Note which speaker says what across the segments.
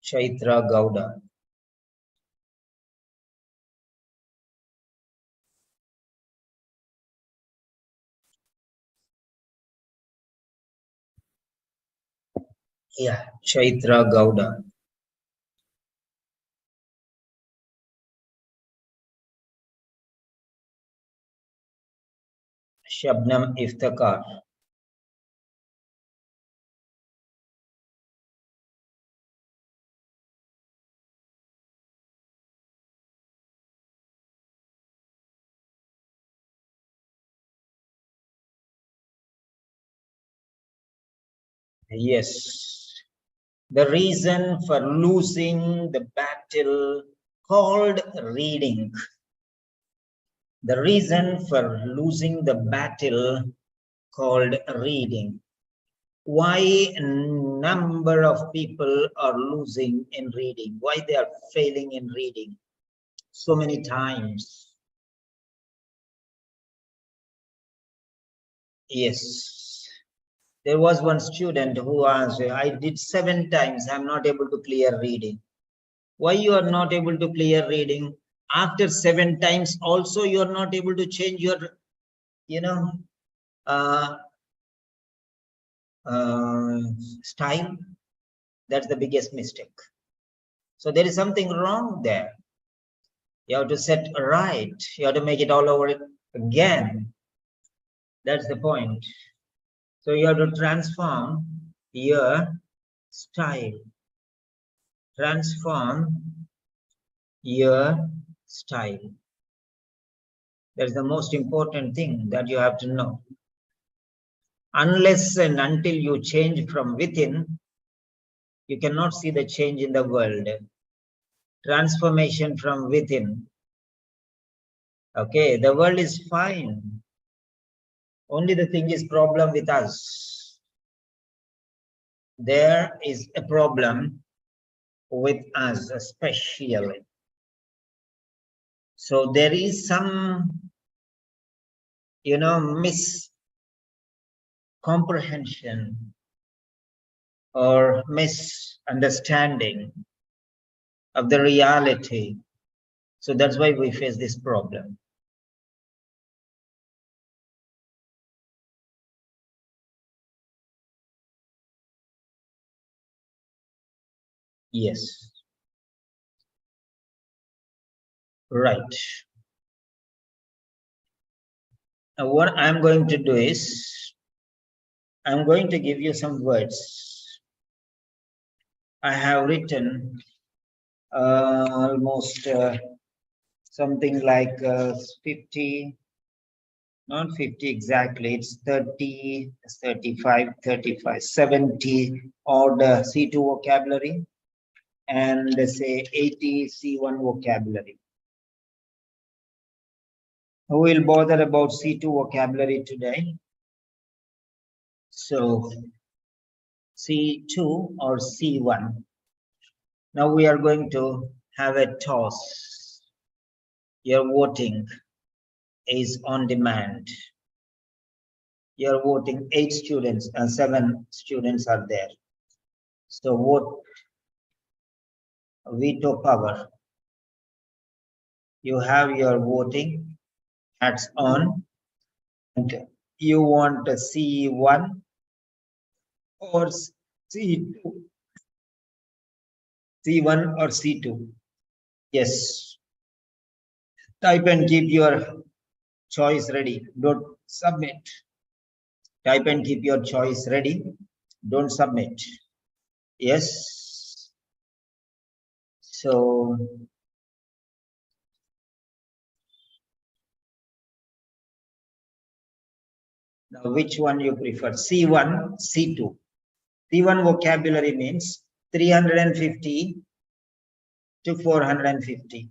Speaker 1: Chaitra Gowda. Yeah, Chaitra Gowda. Shabnam Iftikhar. Yes. The reason for losing the battle called reading. The reason for losing the battle called reading. Why number of people are losing in reading? Why they are failing in reading so many times? Yes. There was one student who asked, I did 7 times, I'm not able to clear reading. Why you are not able to clear reading? After 7 times also you are not able to change your, style. That's the biggest mistake. So there is something wrong there. You have to set right. You have to make it all over again. That's the point. So you have to transform your style. Transform your style. That's the most important thing that you have to know. Unless and until you change from within, you cannot see the change in the world. Transformation from within. Okay, the world is fine. Only the thing is problem with us. There is a problem with us especially. So there is some, miscomprehension or misunderstanding of the reality. So that's why we face this problem. Yes. Right. Now what I'm going to do is, I'm going to give you some words. I have written almost something like 50, not 50 exactly, it's 30, 35, 35, 70 odd C2 vocabulary and say 80 C1 vocabulary. Who will bother about C2 vocabulary today? So C2 or C1. Now we are going to have a toss. Your voting is on demand. You're voting 8 students and 7 students are there. So vote veto power. You have your voting hats on. And you want a C1 or C2? C1 or C2? Yes. Type and keep your choice ready. Don't submit. Type and keep your choice ready. Don't submit. Yes. So now which one you prefer? C1, C2. C1 vocabulary means 350 to 450.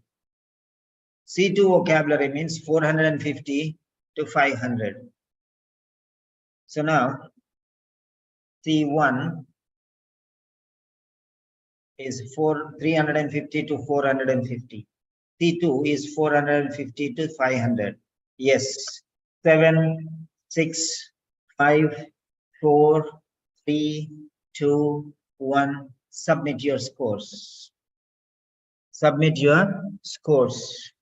Speaker 1: C2 vocabulary means 450 to 500. So now C1 is 350 to 450. C2 is 450 to 500. Yes. 7, 6, 5, 4, 3, 2, 1, submit your scores. Submit your scores.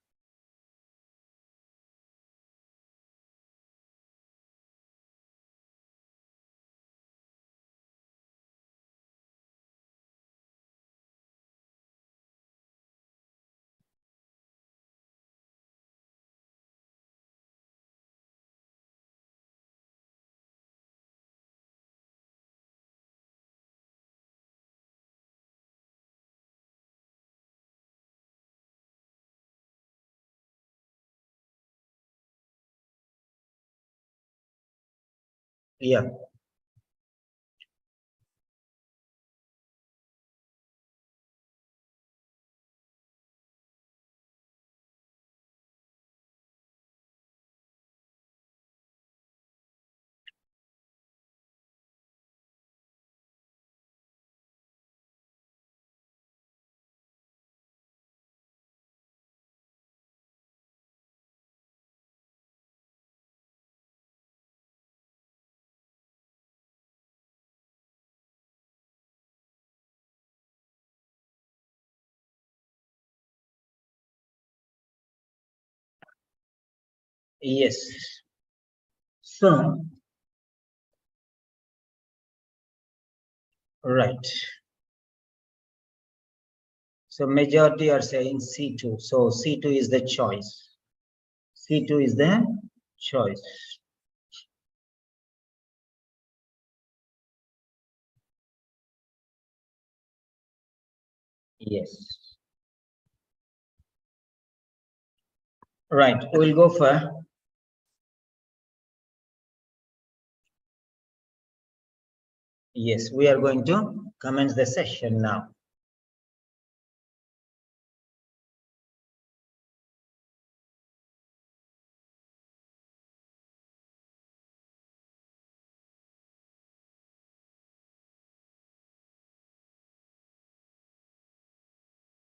Speaker 1: Yeah. Yes. So, right. So majority are saying C2. So C2 is the choice. C2 is the choice. Yes. Right. We'll go for. Yes, we are going to commence the session now.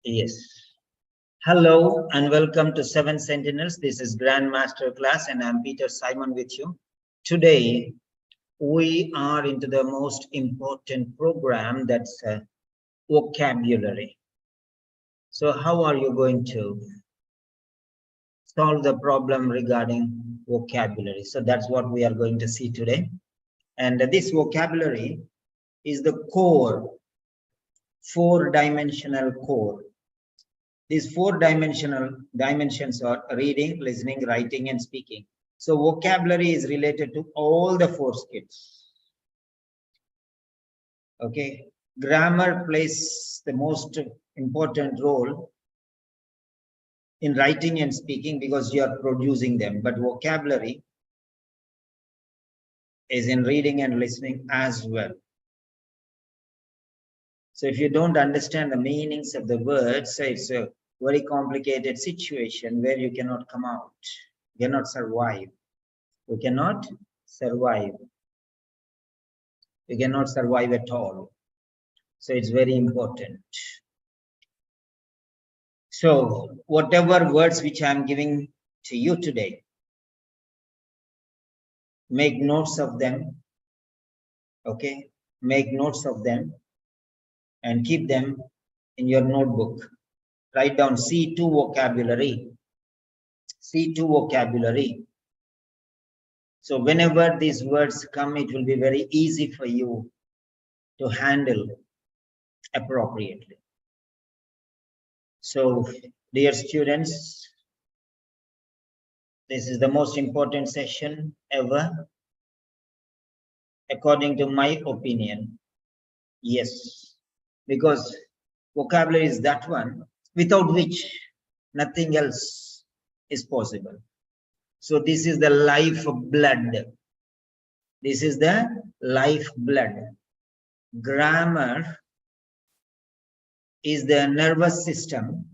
Speaker 1: Yes. Hello and welcome to Seven Sentinels. This is Grand Master Class and I'm Peter Simon with you. Today, we are into the most important program, that's vocabulary. So how are you going to solve the problem regarding vocabulary? So that's what we are going to see today. And this vocabulary is the core, four-dimensional core. These four-dimensional dimensions are reading, listening, writing, and speaking. So vocabulary is related to all the four skills. Okay. Grammar plays the most important role in writing and speaking because you are producing them. But vocabulary is in reading and listening as well. So if you don't understand the meanings of the words, it's a very complicated situation where you cannot come out, you cannot survive. You cannot survive. You cannot survive at all. So it's very important. So whatever words which I'm giving to you today, make notes of them. Okay, make notes of them and keep them in your notebook. Write down C2 vocabulary. C2 vocabulary. So whenever these words come, it will be very easy for you to handle appropriately. So, dear students, this is the most important session ever, according to my opinion. Yes, because vocabulary is that one without which nothing else is possible. So this is the life blood. This is the life blood. Grammar is the nervous system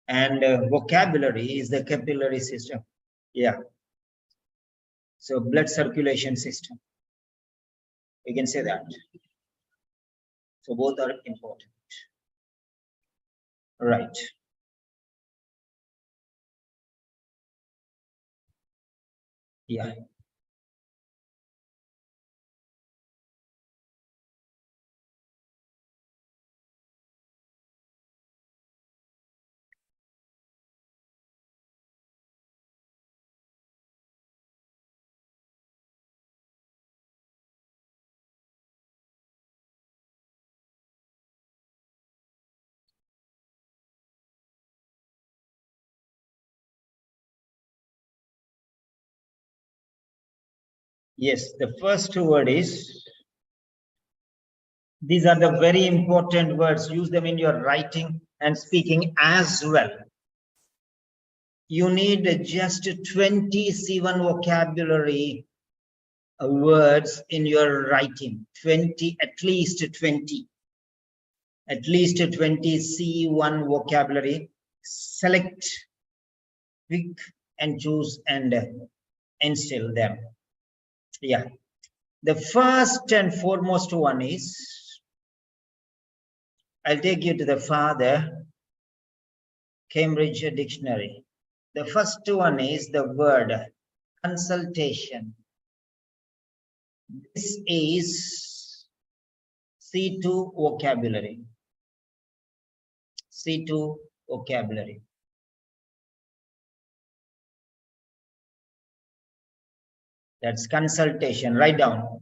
Speaker 1: and vocabulary is the capillary system. Yeah. So blood circulation system. We can say that. So both are important. Right. Yeah. Yes, the first word is, these are the very important words. Use them in your writing and speaking as well. You need just 20 C1 vocabulary words in your writing. 20, at least 20. At least 20 C1 vocabulary. Select, pick and choose and instill them. Yeah. The first and foremost one is, I'll take you to the Father Cambridge Dictionary. The first one is the word consultation. This is C2 vocabulary. C2 vocabulary. That's consultation. Write down.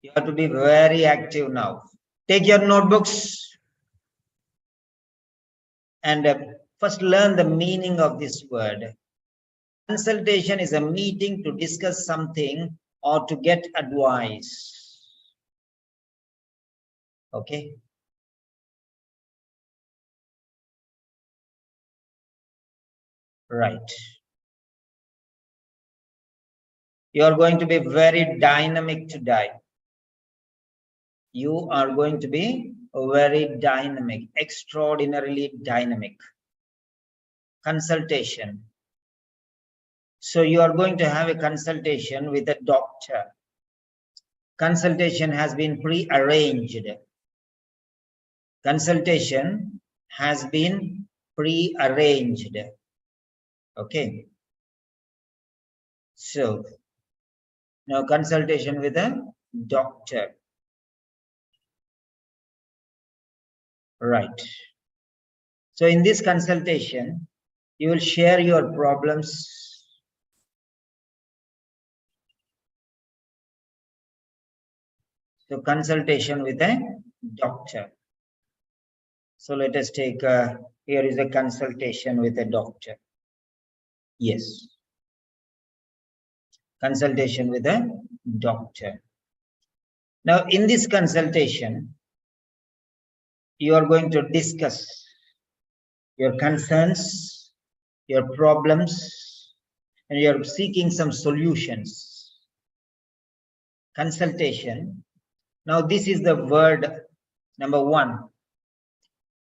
Speaker 1: You have to be very active now. Take your notebooks and first learn the meaning of this word. Consultation is a meeting to discuss something or to get advice. Okay. Right. You are going to be very dynamic today. You are going to be very dynamic, extraordinarily dynamic. Consultation. So you are going to have a consultation with a doctor. Consultation has been pre-arranged. Consultation has been pre-arranged. Okay. So now consultation with a doctor. Right. So in this consultation, you will share your problems. So consultation with a doctor. So let us take, here is a consultation with a doctor. Yes. Consultation with a doctor. Now in this consultation, you are going to discuss your concerns, your problems, and you are seeking some solutions. Consultation. Now this is the word number one.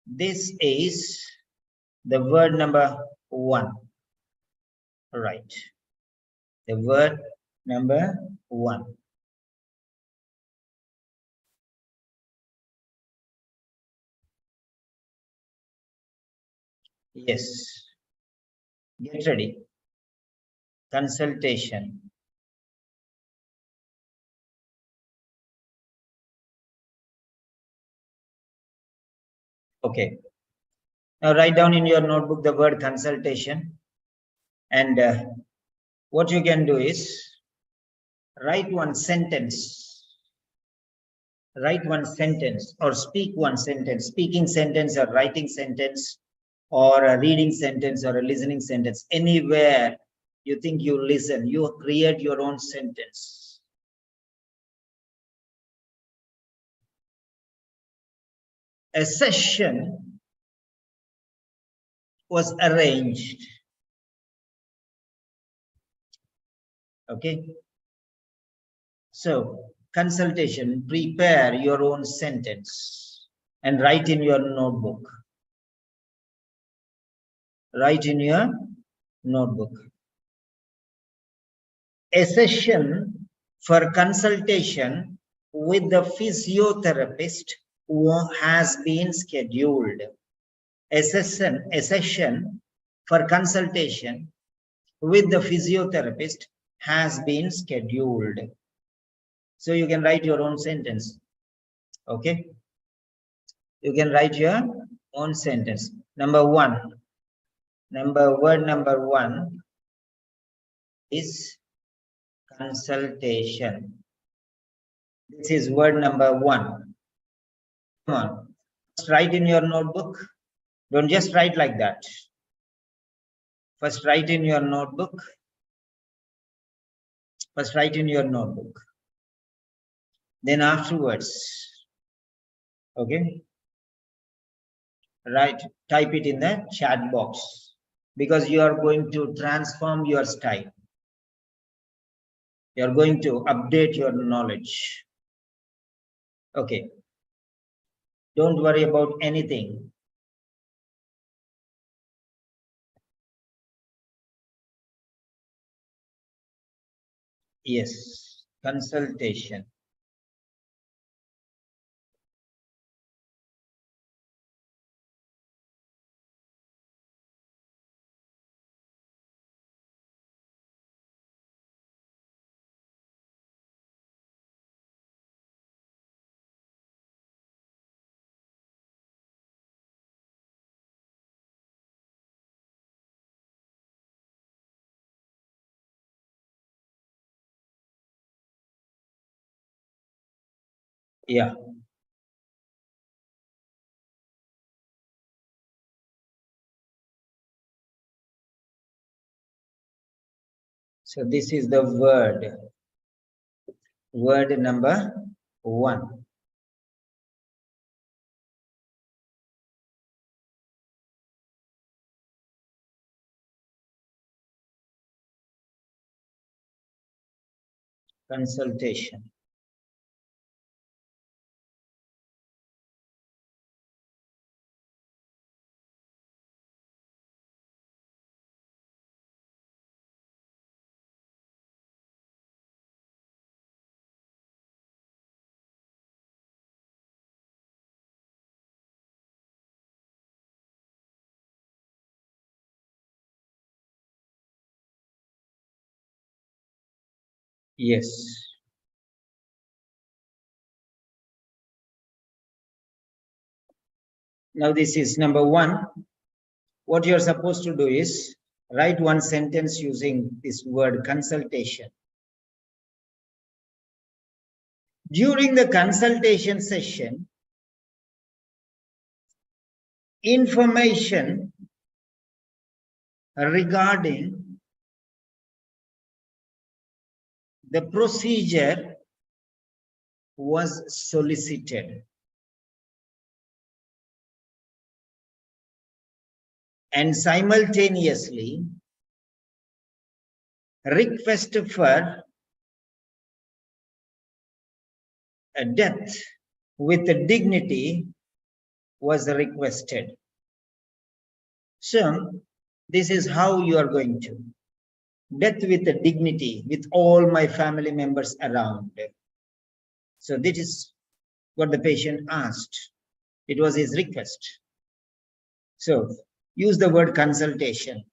Speaker 1: This is the word number one. Right. The word number one. Yes. Get ready. Consultation. Okay. Now write down in your notebook the word consultation. And what you can do is write one sentence. Write one sentence or speak one sentence. Speaking sentence or writing sentence or a reading sentence or a listening sentence. Anywhere you think you listen, you create your own sentence. A session was arranged. Okay. So consultation, prepare your own sentence and write in your notebook. Write in your notebook. A session for consultation with the physiotherapist who has been scheduled. A session for consultation with the physiotherapist has been scheduled. So you can write your own sentence. Okay. You can write your own sentence. Number one. Word number one is consultation. This is word number one. Come on. First write in your notebook. Don't just write like that. First write in your notebook. First write in your notebook. Then afterwards, okay, type it in the chat box, because you are going to transform your style. You are going to update your knowledge. Okay. Don't worry about anything. Yes, consultation. Yeah. So this is the word. Word number 1. Consultation. Yes. Now this is number 1. What you're supposed to do is write one sentence using this word consultation. During the consultation session, information regarding the procedure was solicited, and simultaneously request for a death with dignity was requested. So this is how you are going to death with dignity with all my family members around. So this is what the patient asked. It was his request. So use the word consultation.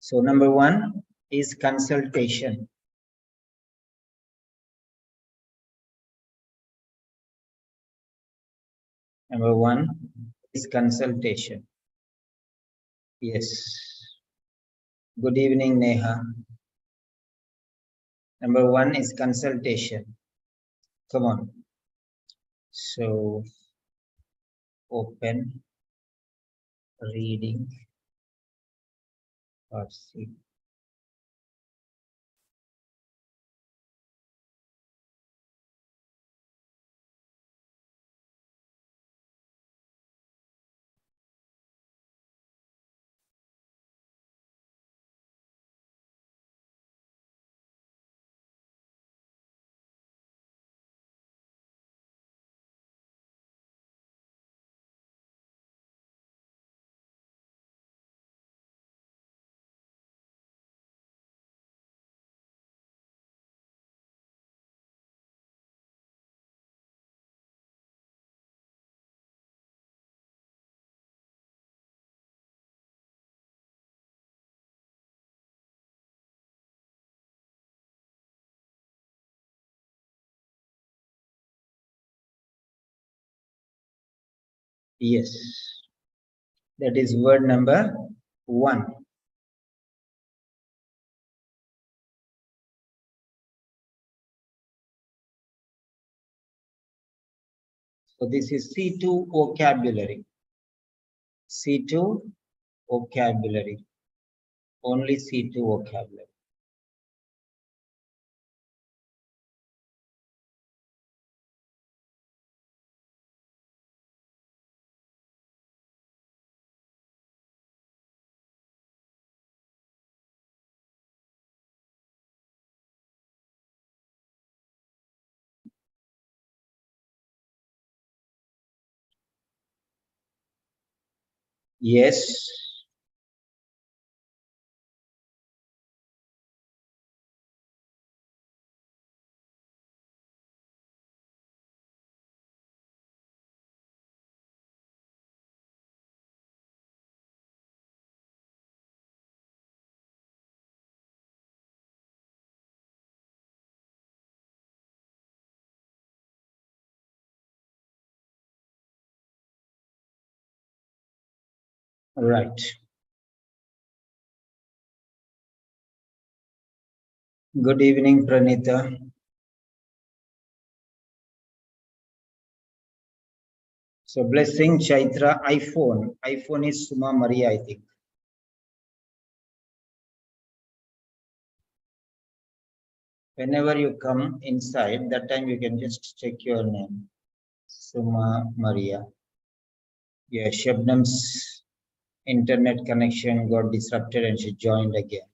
Speaker 1: So number 1 is consultation. Number 1 is consultation. Yes. Good evening, Neha. Number 1 is consultation. Come on. So open reading or see. Yes. That is word number 1. So this is C2 vocabulary. C2 vocabulary. Only C2 vocabulary. Yes. Right. Good evening, Pranita. So blessing Chaitra iPhone. iPhone is Suma Maria, I think. Whenever you come inside, that time you can just check your name. Suma Maria. Yeah, Shabnam's internet connection got disrupted and she joined again.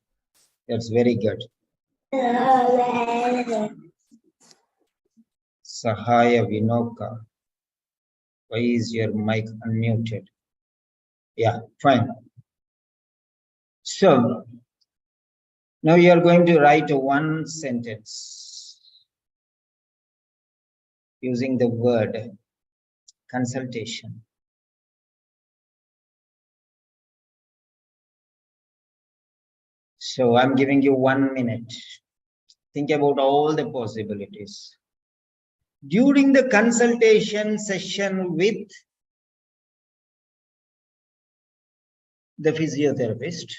Speaker 1: That's very good. Sahaya Vinoka. Why is your mic unmuted? Yeah, fine. So now you are going to write one sentence using the word consultation. So I'm giving you 1 minute. Think about all the possibilities. During the consultation session with the physiotherapist,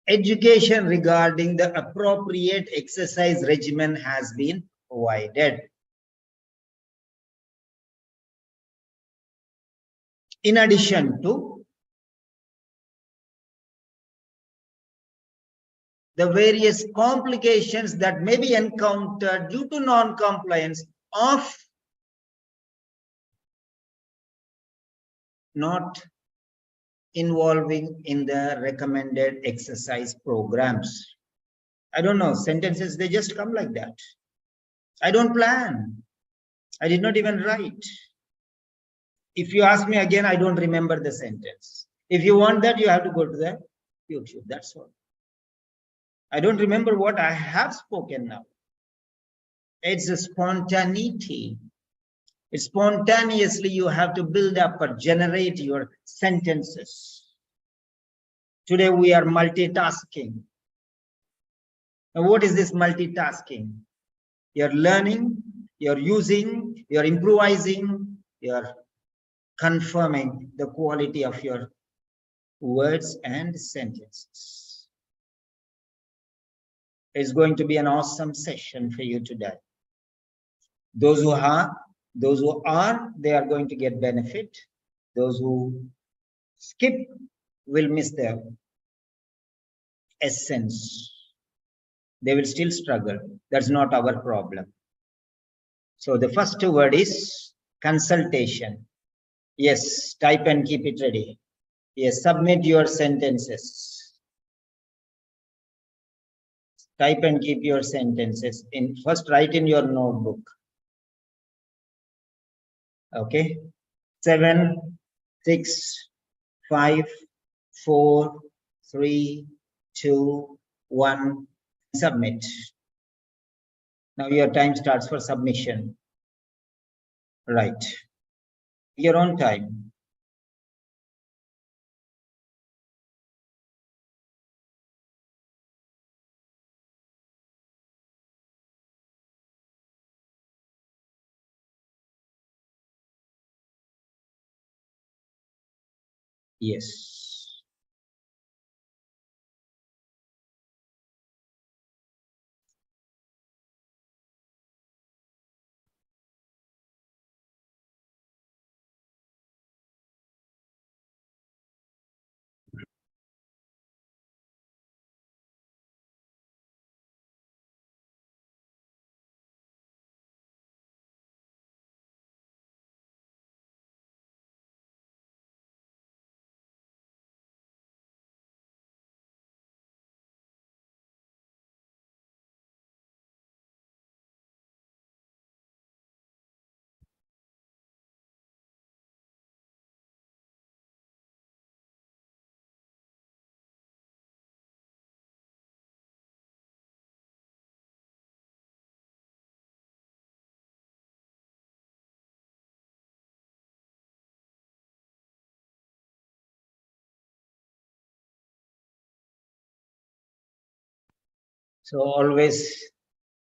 Speaker 1: education regarding the appropriate exercise regimen has been provided. In addition to the various complications that may be encountered due to non-compliance of not involving in the recommended exercise programs. I don't know, sentences, they just come like that. I don't plan. I did not even write. If you ask me again, I don't remember the sentence. If you want that, you have to go to the YouTube. That's all. I don't remember what I have spoken now. It's a spontaneity. It's spontaneously you have to build up or generate your sentences. Today we are multitasking. Now, what is this multitasking? You're learning, you're using, you're improvising, you're confirming the quality of your words and sentences. It's going to be an awesome session for you today. Those who are, they are going to get benefit. Those who skip will miss the essence. They will still struggle. That's not our problem. So the first word is consultation. Yes, type and keep it ready. Yes, submit your sentences. Type and keep your sentences. First, write in your notebook. Okay. 7, 6, 5, 4, 3, 2, 1. Submit. Now your time starts for submission. Right. Your own time. Yes. So always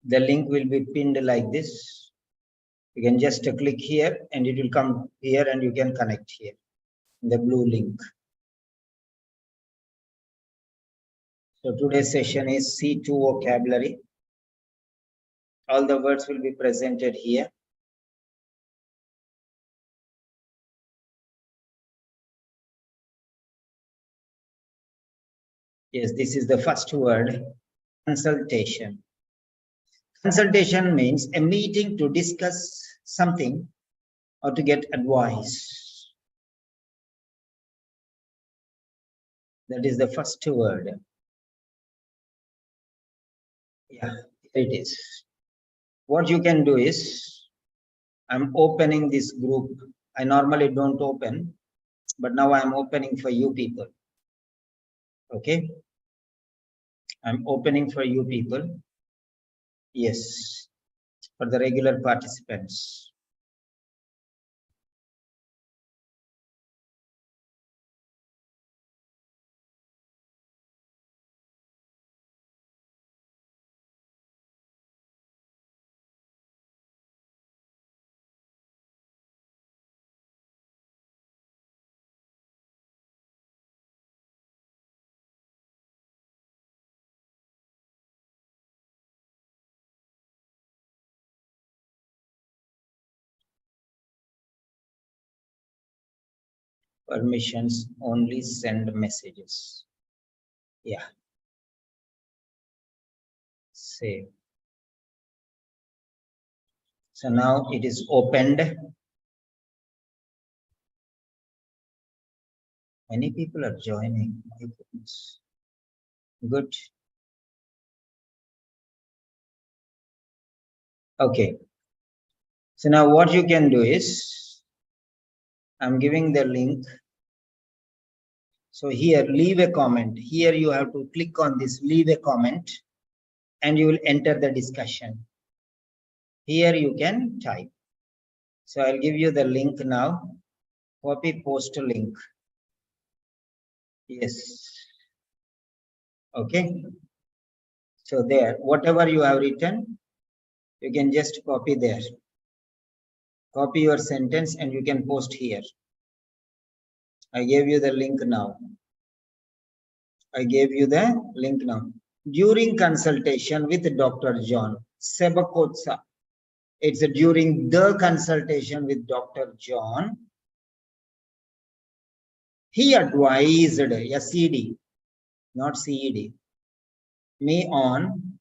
Speaker 1: the link will be pinned like this. You can just click here and it will come here and you can connect here. The blue link. So today's session is C2 vocabulary. All the words will be presented here. Yes, this is the first word, consultation. Consultation means a meeting to discuss something or to get advice. That is the first word. Yeah, it is. What you can do is, I'm opening this group. I normally don't open, but now I'm opening for you people. Okay? I'm opening for you people. Yes, for the regular participants. Permissions only send messages. Yeah. Save. So now it is opened. Many people are joining. My goodness. Good. Okay. So now what you can do is, I'm giving the link. So here, leave a comment. Here you have to click on this, leave a comment, and you will enter the discussion. Here you can type. So I'll give you the link now. Copy, post link. Yes. Okay. So there, whatever you have written, you can just copy there. Copy your sentence and you can post here. I gave you the link now. I gave you the link now. During consultation with Dr. John Sebakotsa, it's during the consultation with Dr. John, he advised, SED, not CED, me on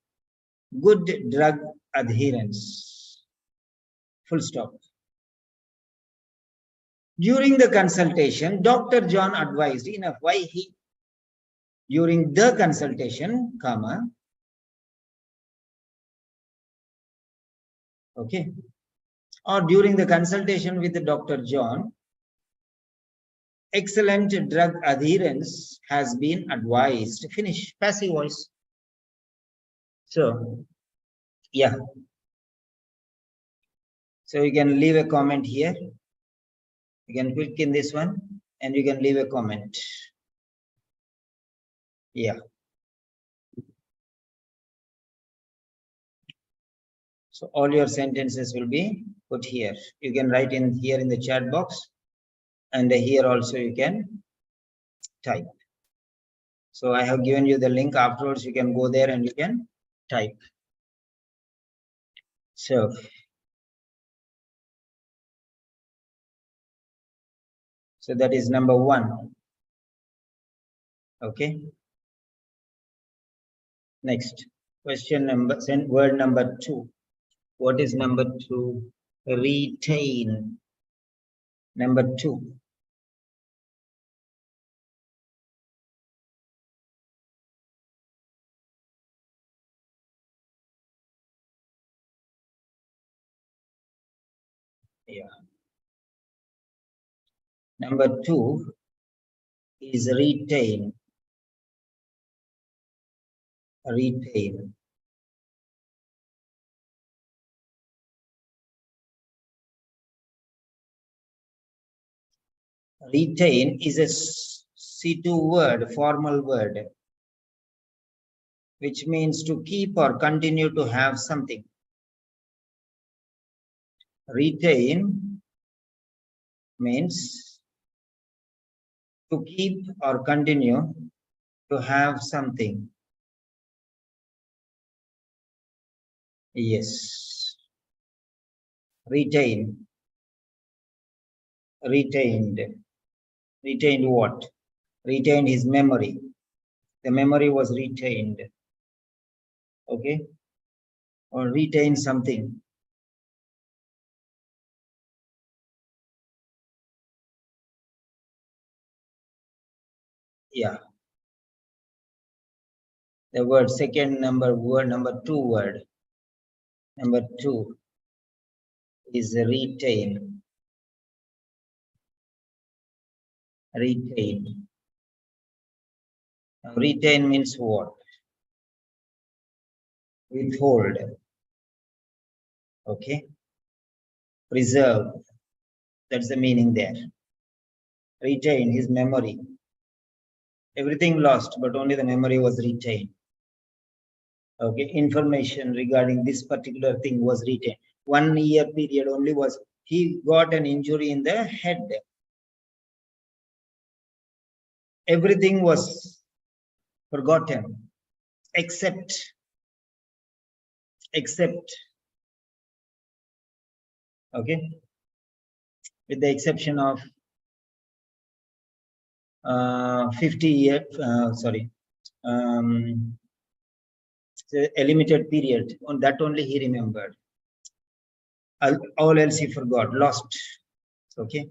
Speaker 1: good drug adherence. Full stop. During the consultation, Dr. John advised, enough, why he? During the consultation, comma, okay, or during the consultation with Dr. John, excellent drug adherence has been advised. Finish, passive voice. So, yeah. So you can leave a comment here. You can click in this one and you can leave a comment. Yeah. So all your sentences will be put here. You can write in here in the chat box, and here also you can type. So I have given you the link. Afterwards, you can go there and you can type. So that is number 1. Okay. Next question word number 2. What is number 2? Retain. Number 2. Yeah. Number 2 is retain. Retain. Retain is a C2 word, formal word, which means to keep or continue to have something. Retain means to keep or continue to have something. Yes. Retain. Retained. Retained what? Retained his memory. The memory was retained. Okay? Or retain something. Yeah. The word word number 2 word. Number 2 is retain. Retain. Now, retain means what? Withhold. Okay? Preserve. That's the meaning there. Retain his memory. Everything lost, but only the memory was retained. Okay, information regarding this particular thing was retained. 1 year period only was, he got an injury in the head. Everything was forgotten, except, okay, with the exception of 50 years, a limited period. On that only he remembered. All else he forgot, lost. Okay.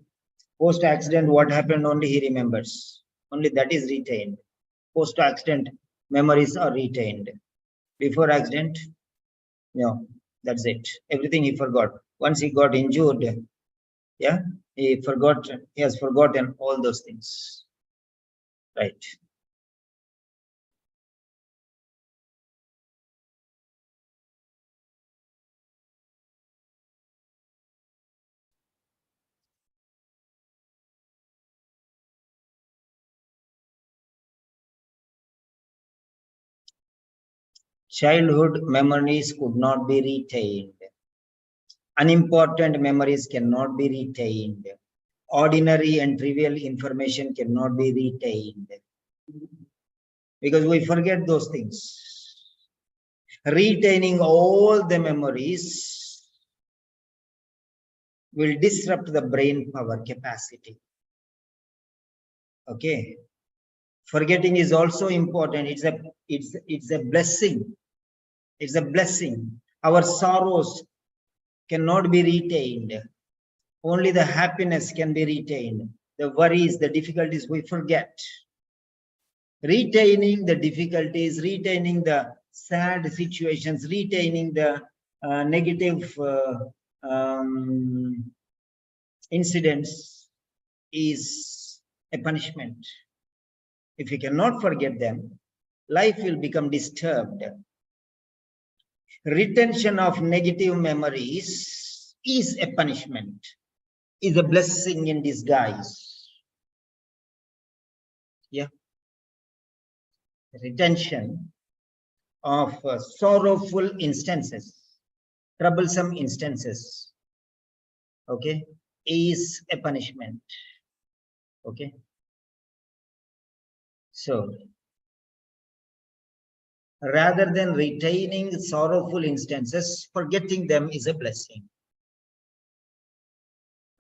Speaker 1: Post accident, what happened only he remembers. Only that is retained. Post accident memories are retained. Before accident, no, that's it. Everything he forgot. Once he got injured, yeah, he has forgotten all those things. Right. Childhood memories could not be retained. Unimportant memories cannot be retained. Ordinary and trivial information cannot be retained. Because we forget those things. Retaining all the memories will disrupt the brain power capacity. Okay. Forgetting is also important. It's a blessing. It's a blessing. Our sorrows cannot be retained. Only the happiness can be retained. The worries, the difficulties, we forget. Retaining the difficulties, retaining the sad situations, retaining the negative incidents is a punishment. If you cannot forget them, life will become disturbed. Retention of negative memories is a punishment, is a blessing in disguise. Yeah. Retention of sorrowful instances, troublesome instances, okay, is a punishment. Okay. So, rather than retaining sorrowful instances, forgetting them is a blessing.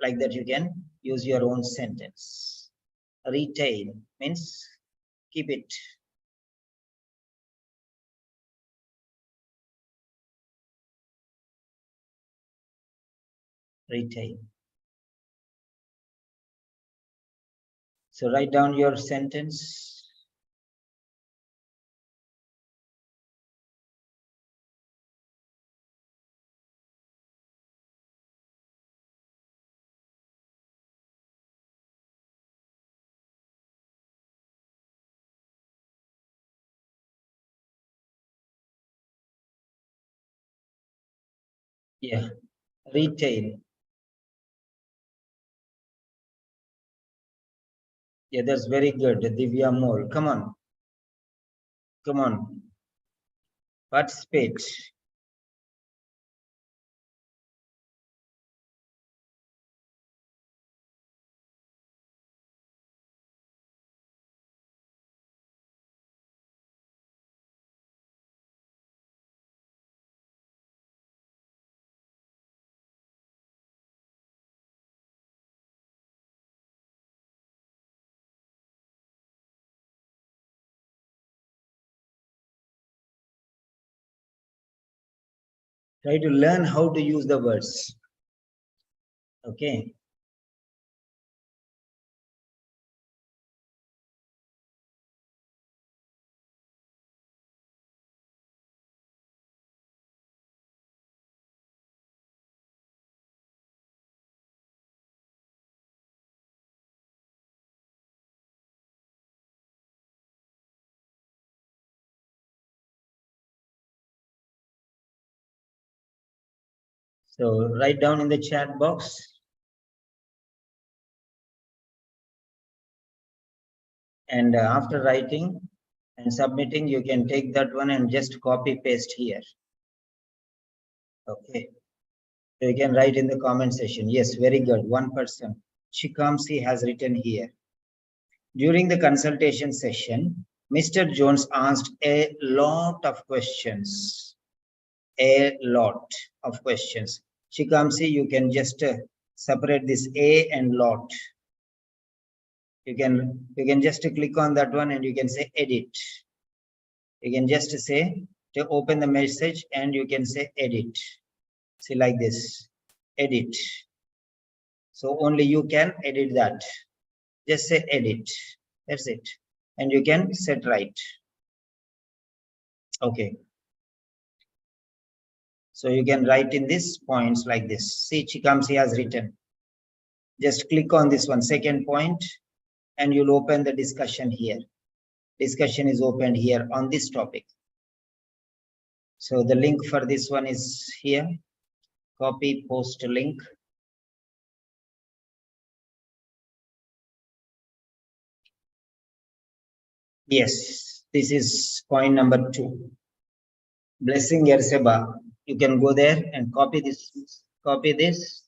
Speaker 1: Like that, you can use your own sentence. Retain means keep it. Retain. So write down your sentence. Yeah, retain. Yeah, that's very good. Divya Mole. Come on. Come on. Participate. Try to learn how to use the words. Okay. So write down in the chat box. And after writing and submitting, you can take that one and just copy paste here. Okay. So you can write in the comment section. Yes, very good. One person. Chikamsi has written here. During the consultation session, Mr. Jones asked a lot of questions. A lot of questions. Chikamsi, you can just separate this A and lot. You can just click on that one and you can say edit. You can just say to open the message and you can say edit. See, like this, edit. So only you can edit that. Just say edit. That's it. And you can set right. Okay. So you can write in these points like this. See, Chikamsi has written. Just click on this one, second point, and you'll open the discussion here. Discussion is opened here on this topic. So the link for this one is here. Copy, post link. Yes, this is point number 2. Blessing Yerseba. You can go there and copy this. Copy this.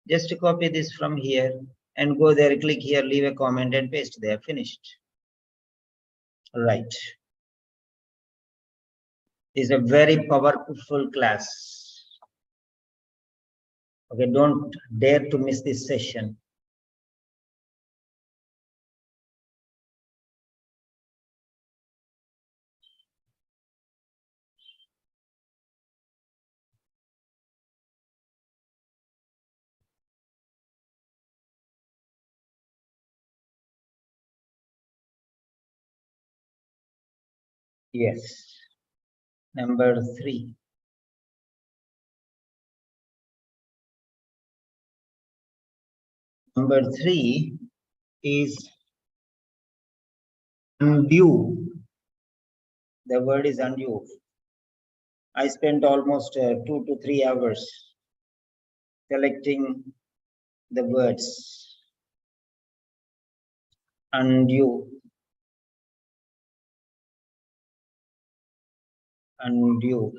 Speaker 1: Just copy this from here and go there, click here, leave a comment and paste there. Finished. Right. It's a very powerful class. Okay, don't dare to miss this session. Yes. Number 3. Number 3 is undue. The word is undue. I spent almost 2 to 3 hours selecting the words. Undue. Undue.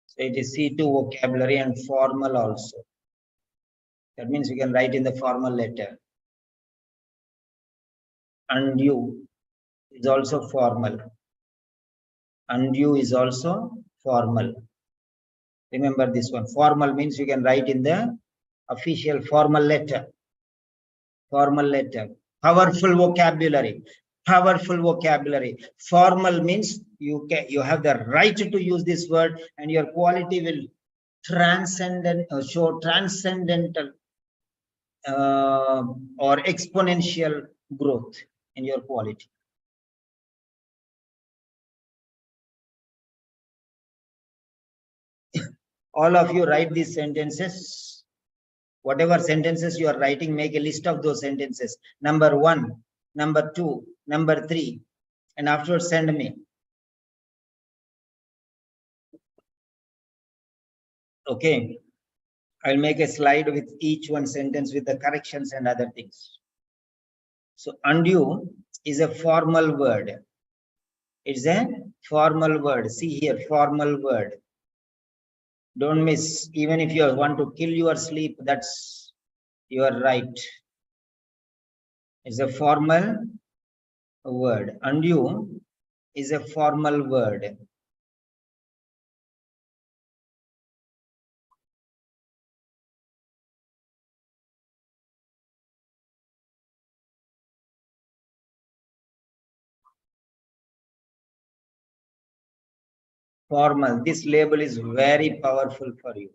Speaker 1: So it is C2 vocabulary and formal also. That means you can write in the formal letter. Undue is also formal. Undue is also formal. Remember this one. Formal means you can write in the official formal letter. Formal letter. Powerful vocabulary. Powerful vocabulary. Formal means you have the right to use this word, and your quality will show transcendental or exponential growth in your quality. All of you write these sentences. Whatever sentences you are writing, make a list of those sentences. Number 1, number 2, number 3, and afterwards send me. Okay. I'll make a slide with each one sentence with the corrections and other things. So undue is a formal word. It's a formal word. See here, formal word. Don't miss. Even if you want to kill your sleep, that's your right. It's a formal word. Undue is a formal word. Formal. This label is very powerful for you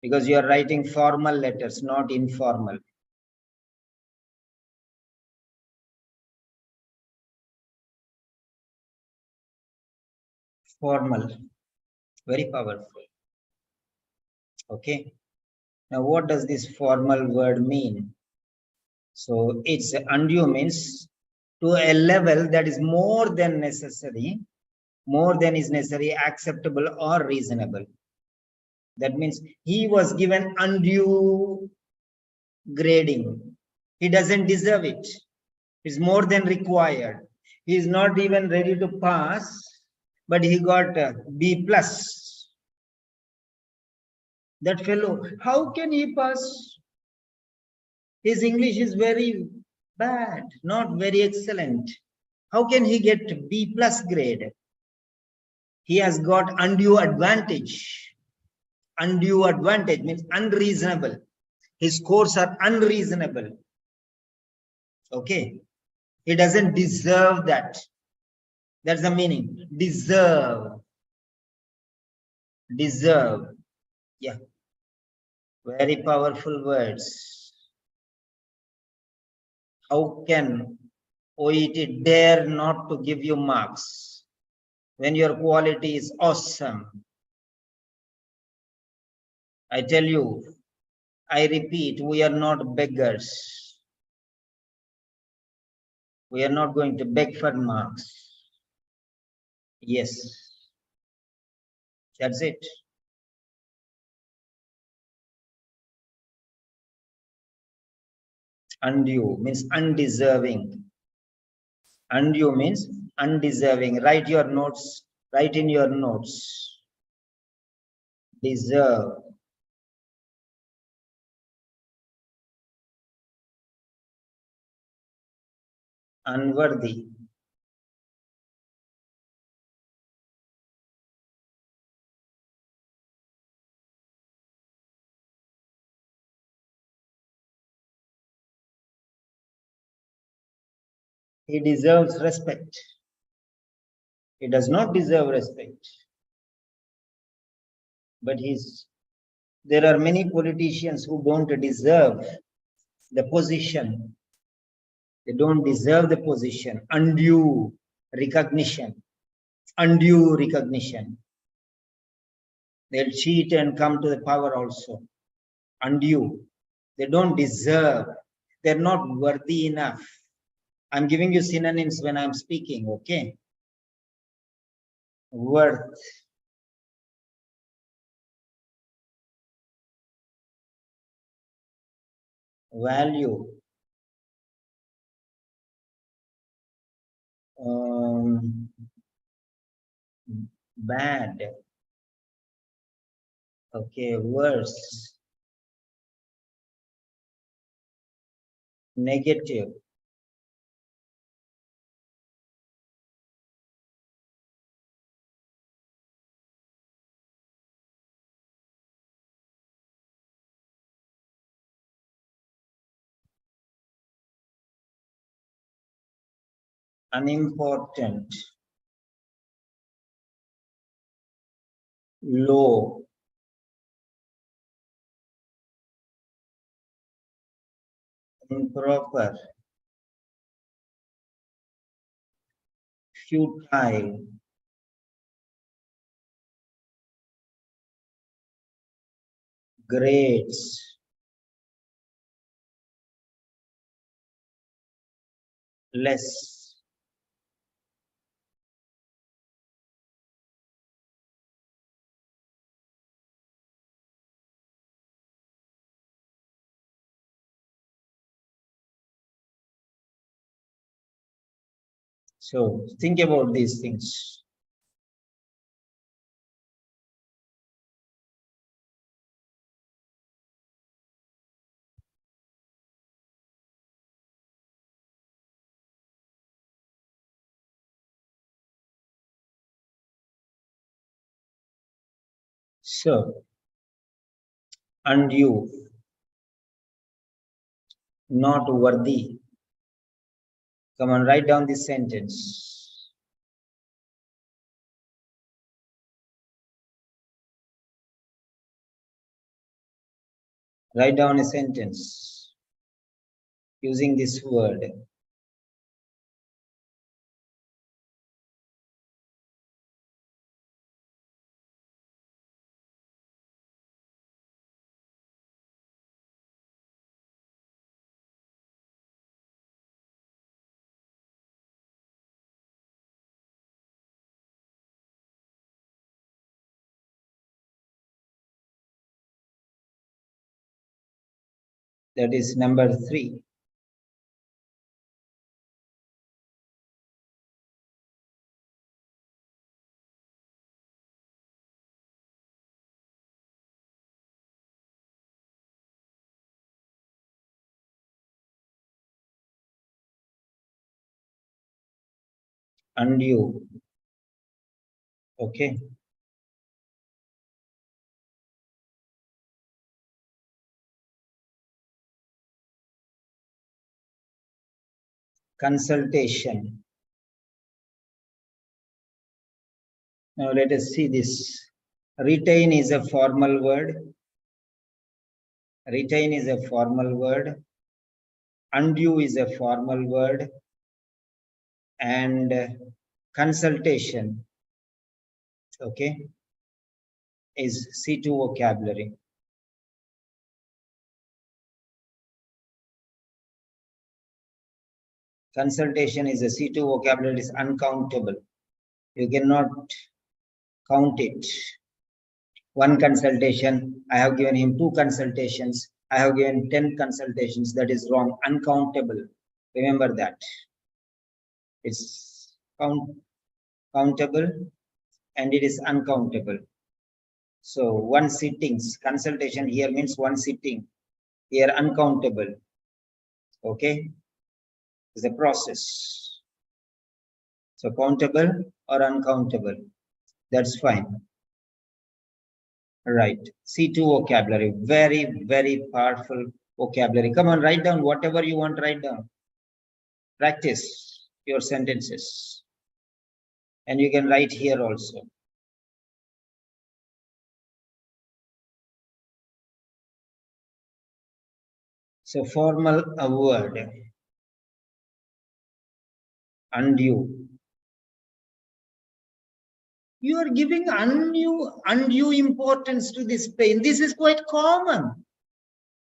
Speaker 1: because you are writing formal letters, not informal. Formal. Very powerful. Okay. Now, what does this formal word mean? So it's undue means to a level that is more than necessary, more than is necessary, acceptable or reasonable. That means he was given undue grading. He doesn't deserve it. It's more than required. He is not even ready to pass, but he got B plus. That fellow, how can he pass? His English is very bad, not very excellent. How can he get B plus grade? He has got undue advantage. Undue advantage means unreasonable. His scores are unreasonable. Okay. He doesn't deserve that. That's the meaning. Deserve. Deserve. Yeah. Very powerful words. How can OET dare not to give you marks when your quality is awesome? I tell you, I repeat, we are not beggars. We are not going to beg for marks. Yes. That's it. Undue means undeserving. Undue means undeserving. Write your notes. Write in your notes. Deserve. Unworthy. He deserves respect. He does not deserve respect. But there are many politicians who don't deserve the position. They don't deserve the position. Undue recognition. Undue recognition. They'll cheat and come to the power also. Undue. They don't deserve. They're not worthy enough. I'm giving you synonyms when I'm speaking, okay? Worth. Value. Bad. Okay, worse. negative, unimportant, low, improper, futile, grades, less, so think about these things. So, and you, not worthy. Come on, write down this sentence. Write down a sentence using this word. That is number 3. Undue. Okay. Consultation. Now let us see this. Retain is a formal word. Retain is a formal word. Undue is a formal word. And consultation, okay, is C2 vocabulary. Consultation is a C2 vocabulary, is uncountable. You cannot count it. One consultation, I have given him 2 consultations, I have given 10 consultations. That is wrong. Uncountable. Remember that. It's countable and it is uncountable. So one sittings, consultation here means one sitting. Here uncountable. Okay. Is a process. So countable or uncountable. That's fine. Right. C2 vocabulary. Very, very powerful vocabulary. Come on, write down whatever you want, write down. Practice your sentences. And you can write here also. So formal a word. Undue. You are giving undue importance to this pain. This is quite common.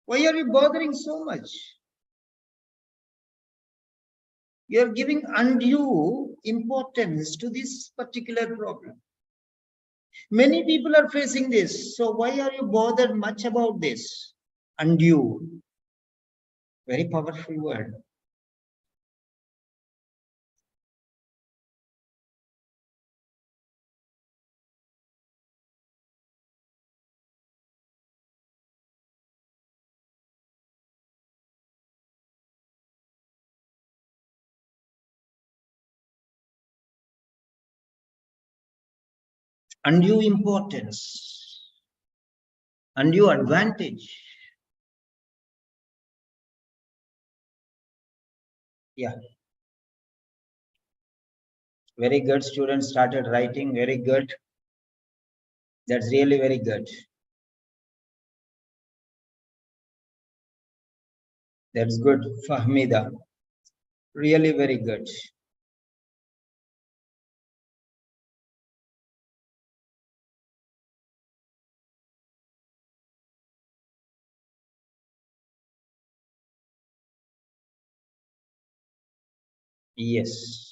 Speaker 1: Why are you bothering so much? You are giving undue importance to this particular problem. Many people are facing this. So why are you bothered much about this? Undue. Very powerful word. undue importance, undue advantage. Yeah. Very good. Students started writing. Very good. That's really very good. That's good, Fahmida. Really very good. Yes.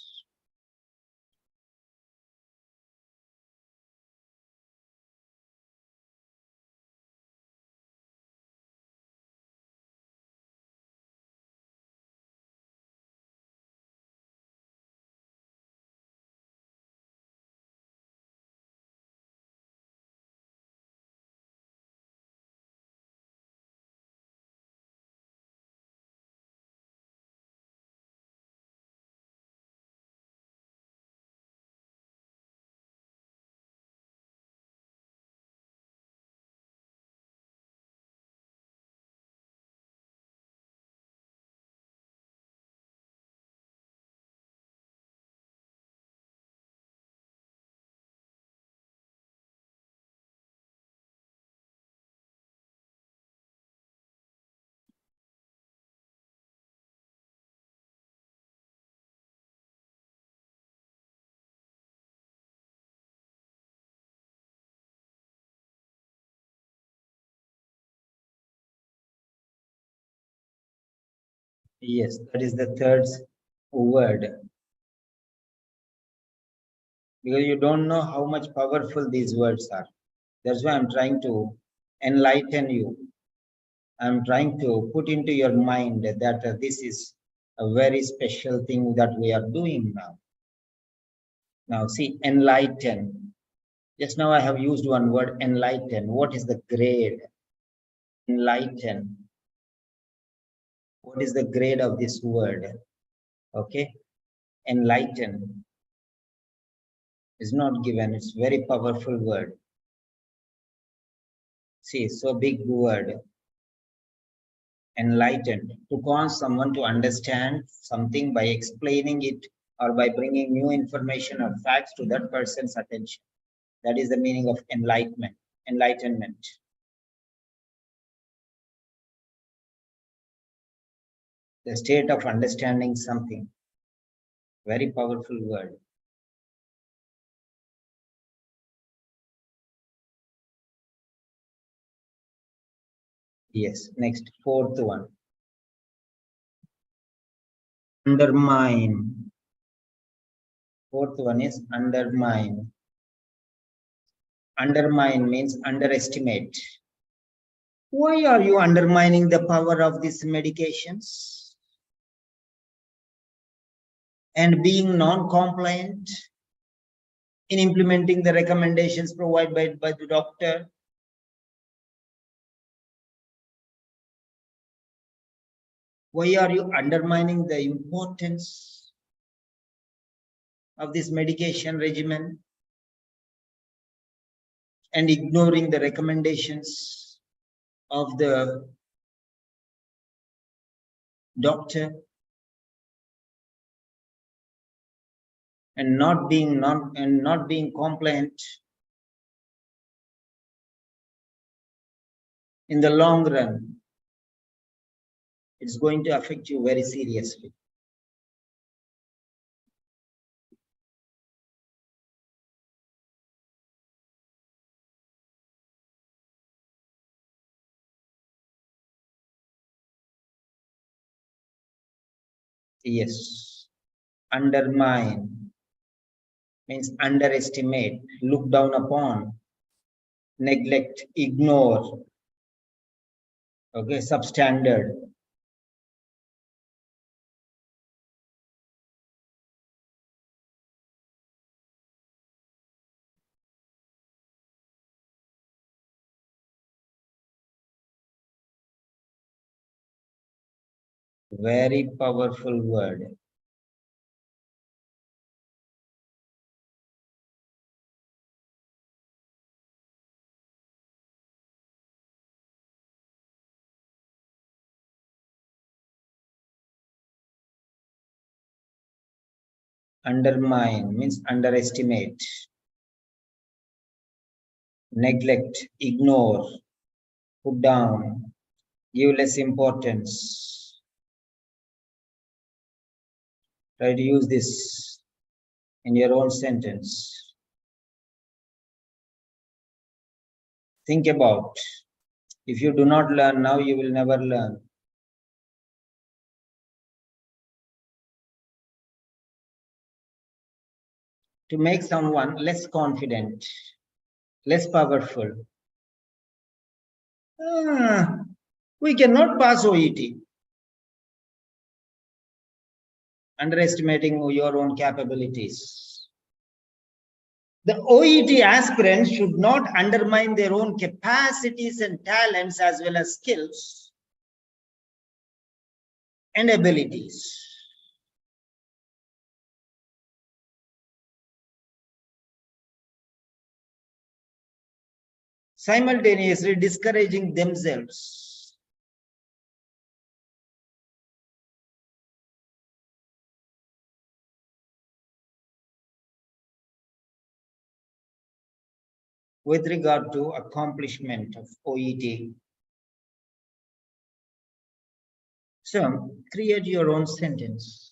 Speaker 1: Yes, that is the third word. Because you don't know how much powerful these words are. That's why I'm trying to enlighten you. I'm trying to put into your mind that this is a very special thing that we are doing now. Now, see, enlighten. Just now I have used one word, enlighten. What is the grade? Enlighten. What is the grade of this word? Okay, enlighten is not given. It's very powerful word. See, so big word. Enlightened, to cause someone to understand something by explaining it or by bringing new information or facts to that person's attention. That is the meaning of enlightenment. Enlightenment. The state of understanding something. Very powerful word. Yes. Next, fourth one. Undermine. Fourth one is undermine. Undermine means underestimate. Why are you undermining the power of these medications? And being non-compliant in implementing the recommendations provided by the doctor? Why are you undermining the importance of this medication regimen and ignoring the recommendations of the doctor and not being compliant? In the long run, it's going to affect you very seriously. Yes. Undermine means underestimate, look down upon, neglect, ignore, okay, substandard. Very powerful word. Undermine means underestimate, neglect, ignore, put down, give less importance. Try to use this in your own sentence. Think about, if you do not learn now, you will never learn. To make someone less confident, less powerful. We cannot pass OET. Underestimating your own capabilities. The OET aspirants should not undermine their own capacities and talents as well as skills and abilities. Simultaneously discouraging themselves. With regard to accomplishment of OET. So, create your own sentence.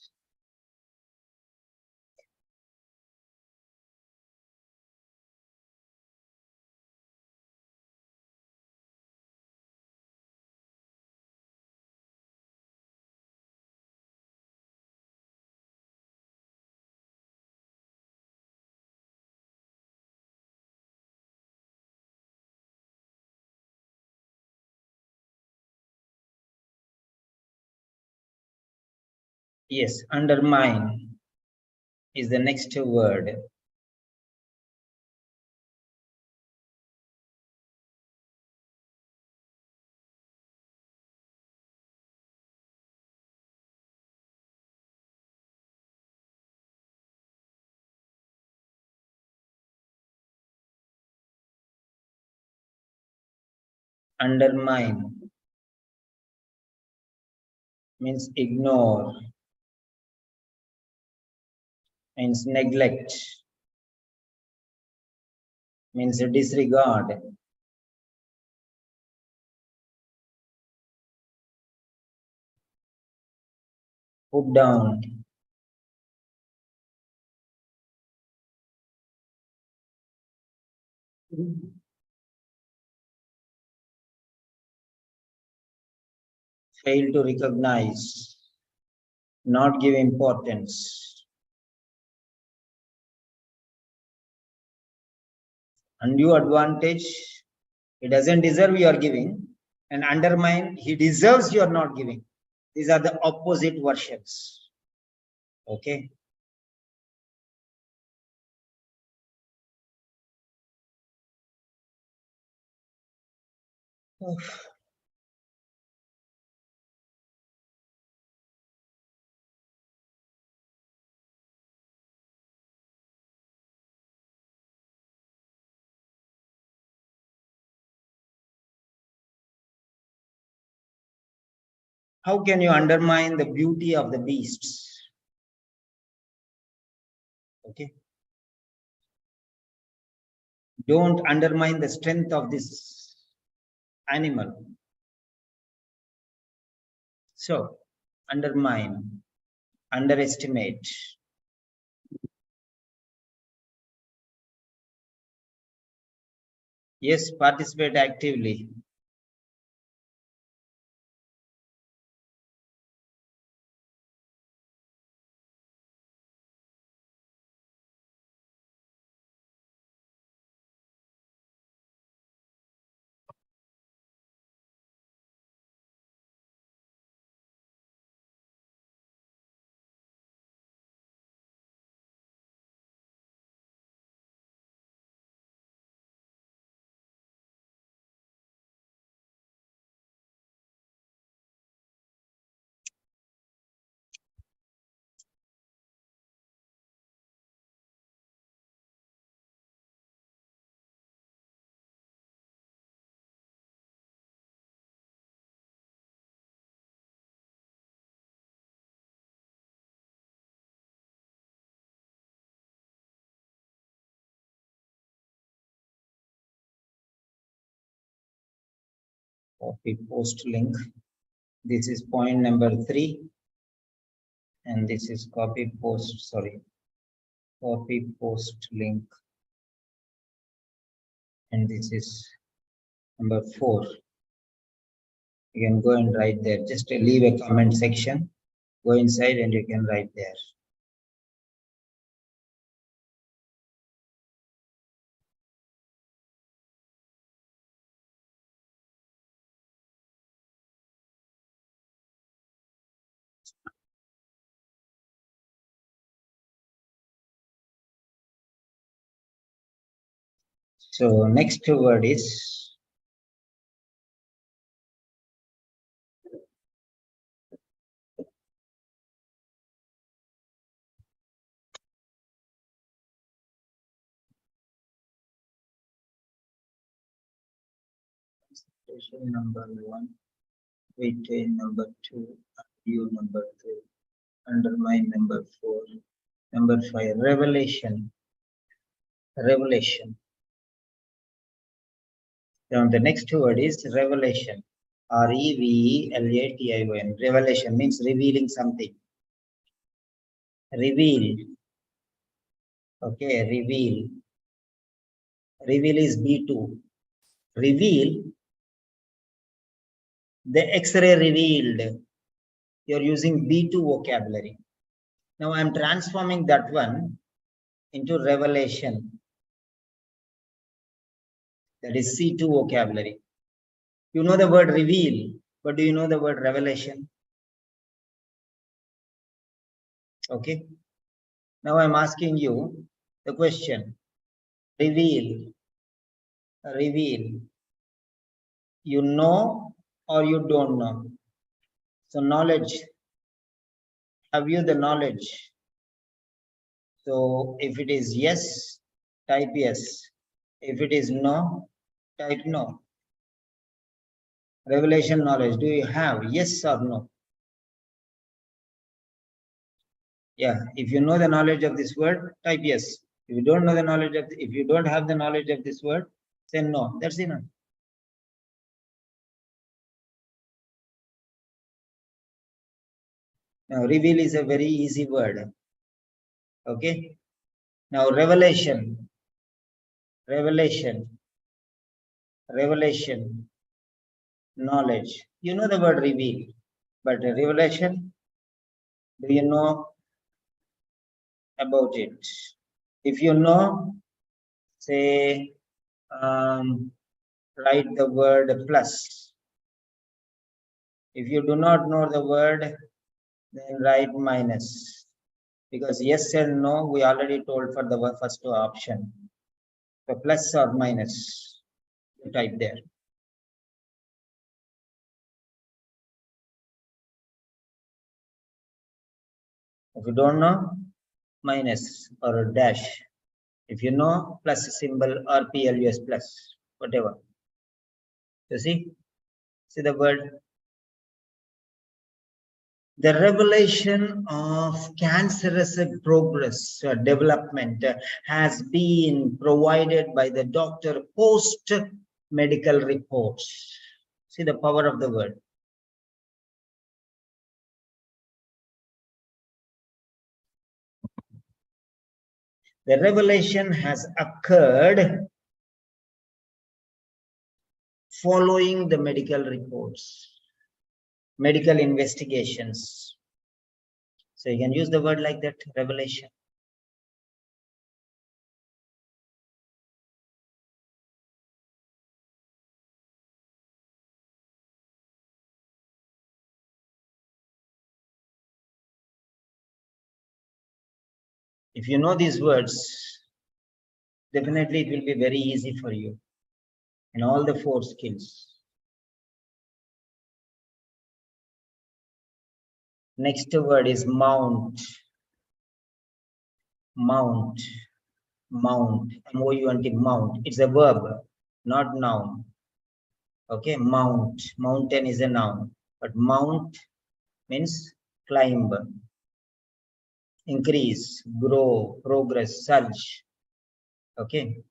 Speaker 1: Yes, undermine is the next word. Undermine means ignore, means neglect, means disregard. Put down. Fail to recognize, not give importance. Undue advantage, he doesn't deserve your giving, and undermine, he deserves your not giving. These are the opposite versions. Okay. How can you undermine the beauty of the beasts? Okay. Don't undermine the strength of this animal. So, undermine, underestimate. Yes, participate actively. Copy post link. This is point number 3, and this is copy post link, and this is number 4. You can go and write there. Just leave a comment section. Go inside and you can write there. So next word is number 1, retain number 2, view number 3, undermine number 4, number 5, revelation. Now the next word is revelation. Revelation. Revelation means revealing something. Reveal. Okay, reveal. Reveal is B2. Reveal. The X-ray revealed. You're using B2 vocabulary. Now I'm transforming that one into revelation. That is C2 vocabulary. You know the word reveal, but do you know the word revelation? Okay. Now I'm asking you the question. Reveal. You know or you don't know? So knowledge. Have you the knowledge? So if it is yes, type yes. If it is no, type no. Revelation knowledge. Do you have? Yes or no? Yeah. If you know the knowledge of this word, type yes. If you don't know the knowledge of, if you don't have the knowledge of this word, say no. That's enough. Now, reveal is a very easy word. Okay. Now, revelation. Knowledge. You know the word reveal, but revelation, do you know about it? If you know, say, write the word plus. If you do not know the word, then write minus. Because yes and no, we already told for the first option. So plus or minus, you type there. If you don't know, minus or a dash. If you know, plus symbol or plus plus, whatever. You see the word. The revelation of cancerous progress development has been provided by the doctor post medical reports. See the power of the word. The revelation has occurred following the medical reports, medical investigations. So you can use the word like that, revelation. If you know these words, definitely it will be very easy for you in all the 4 skills. Next word is mount. Mount. M-O-U-N-T, mount. It's a verb, not noun. Okay, mount. Mountain is a noun, but mount means climb, increase, grow, progress, surge. Okay.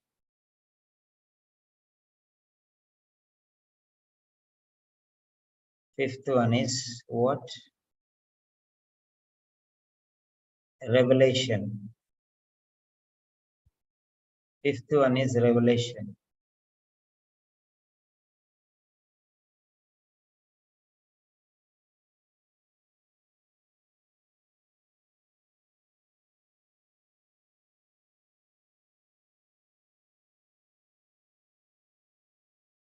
Speaker 1: Fifth one is what? Revelation. Fifth one is revelation.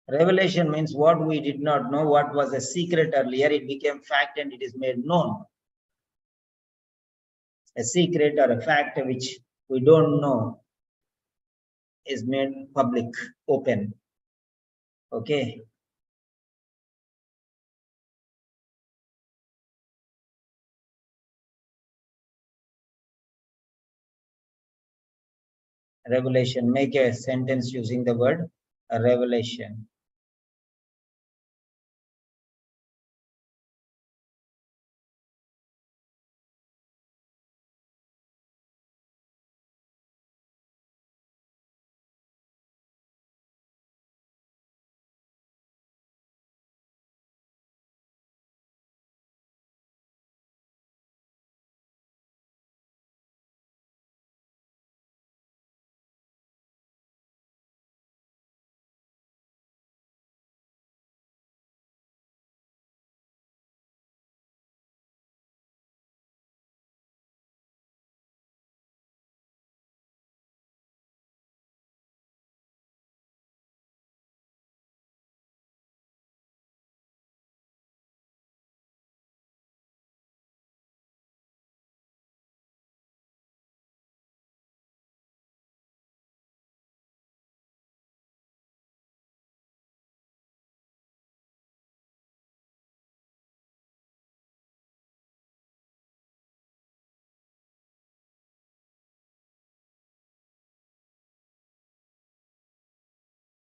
Speaker 1: Revelation means what we did not know, what was a secret earlier, it became fact and it is made known. A secret or a fact which we don't know is made public, open. Okay. Revelation. Make a sentence using the word revelation.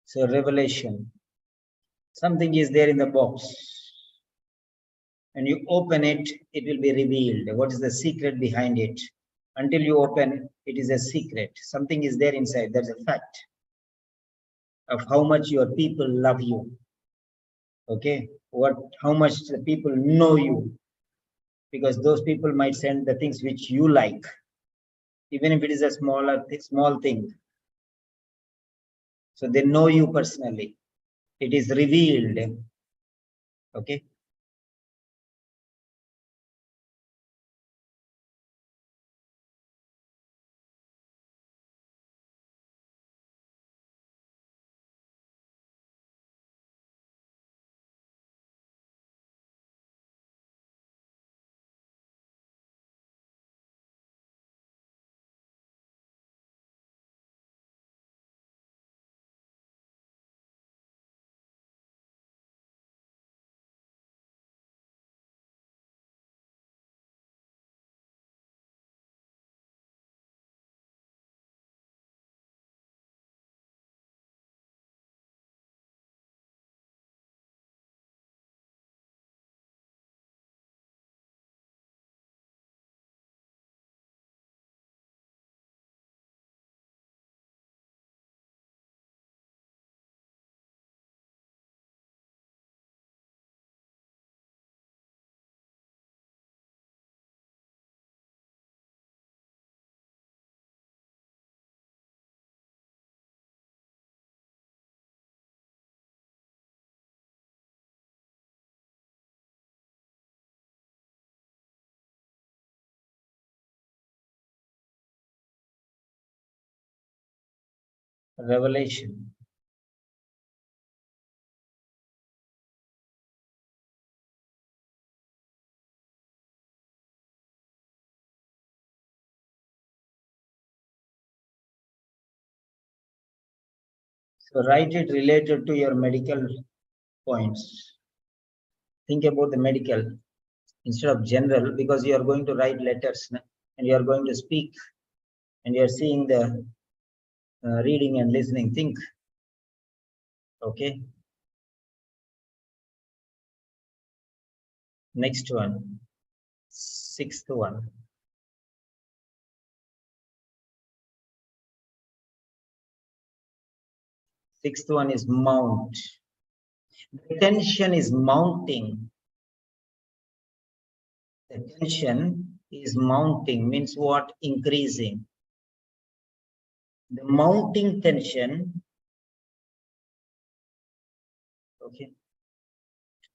Speaker 1: So revelation. Something is there in the box. When you open it, it will be revealed. What is the secret behind it? Until you open, it is a secret. Something is there inside. That's a fact of how much your people love you. Okay, how much the people know you, because those people might send the things which you like, even if it is a small thing. So they know you personally. It is revealed. Okay. Revelation. So write it related to your medical points. Think about the medical instead of general, because you are going to write letters and you are going to speak and you are seeing the reading and listening. Think. Okay. Next one. Sixth one. Sixth one is mount. The tension is mounting. The tension is mounting, means what? Increasing. The mounting tension, okay,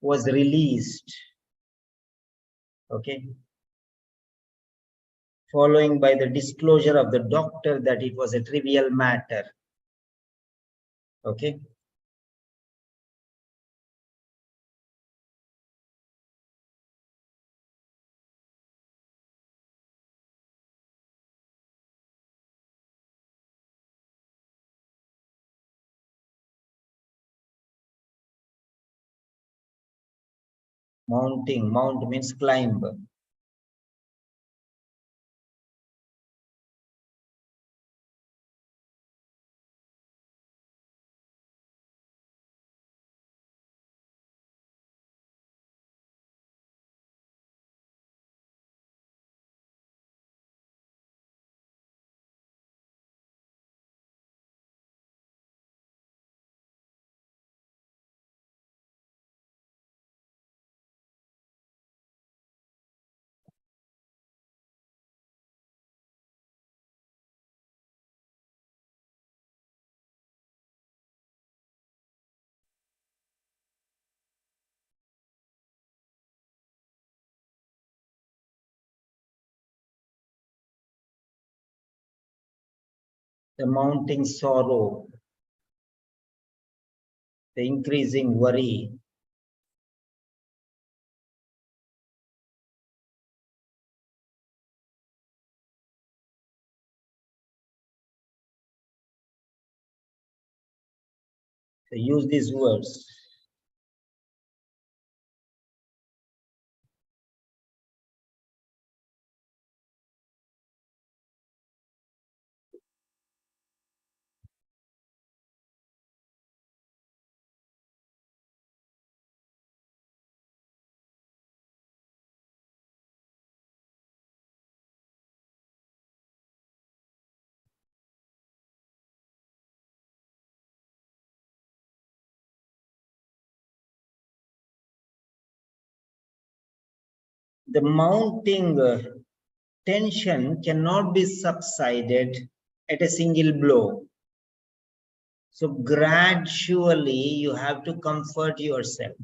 Speaker 1: was released, okay, following by the disclosure of the doctor that it was a trivial matter, okay. Mounting, mount means climb. The mounting sorrow, the increasing worry, so use these words. The mounting tension cannot be subsided at a single blow. So gradually you have to comfort yourself.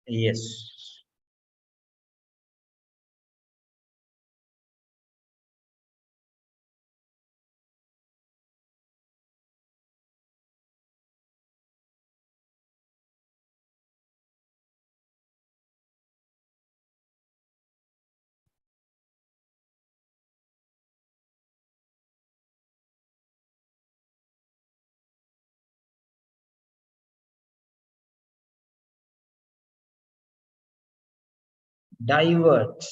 Speaker 1: Yes. Divert,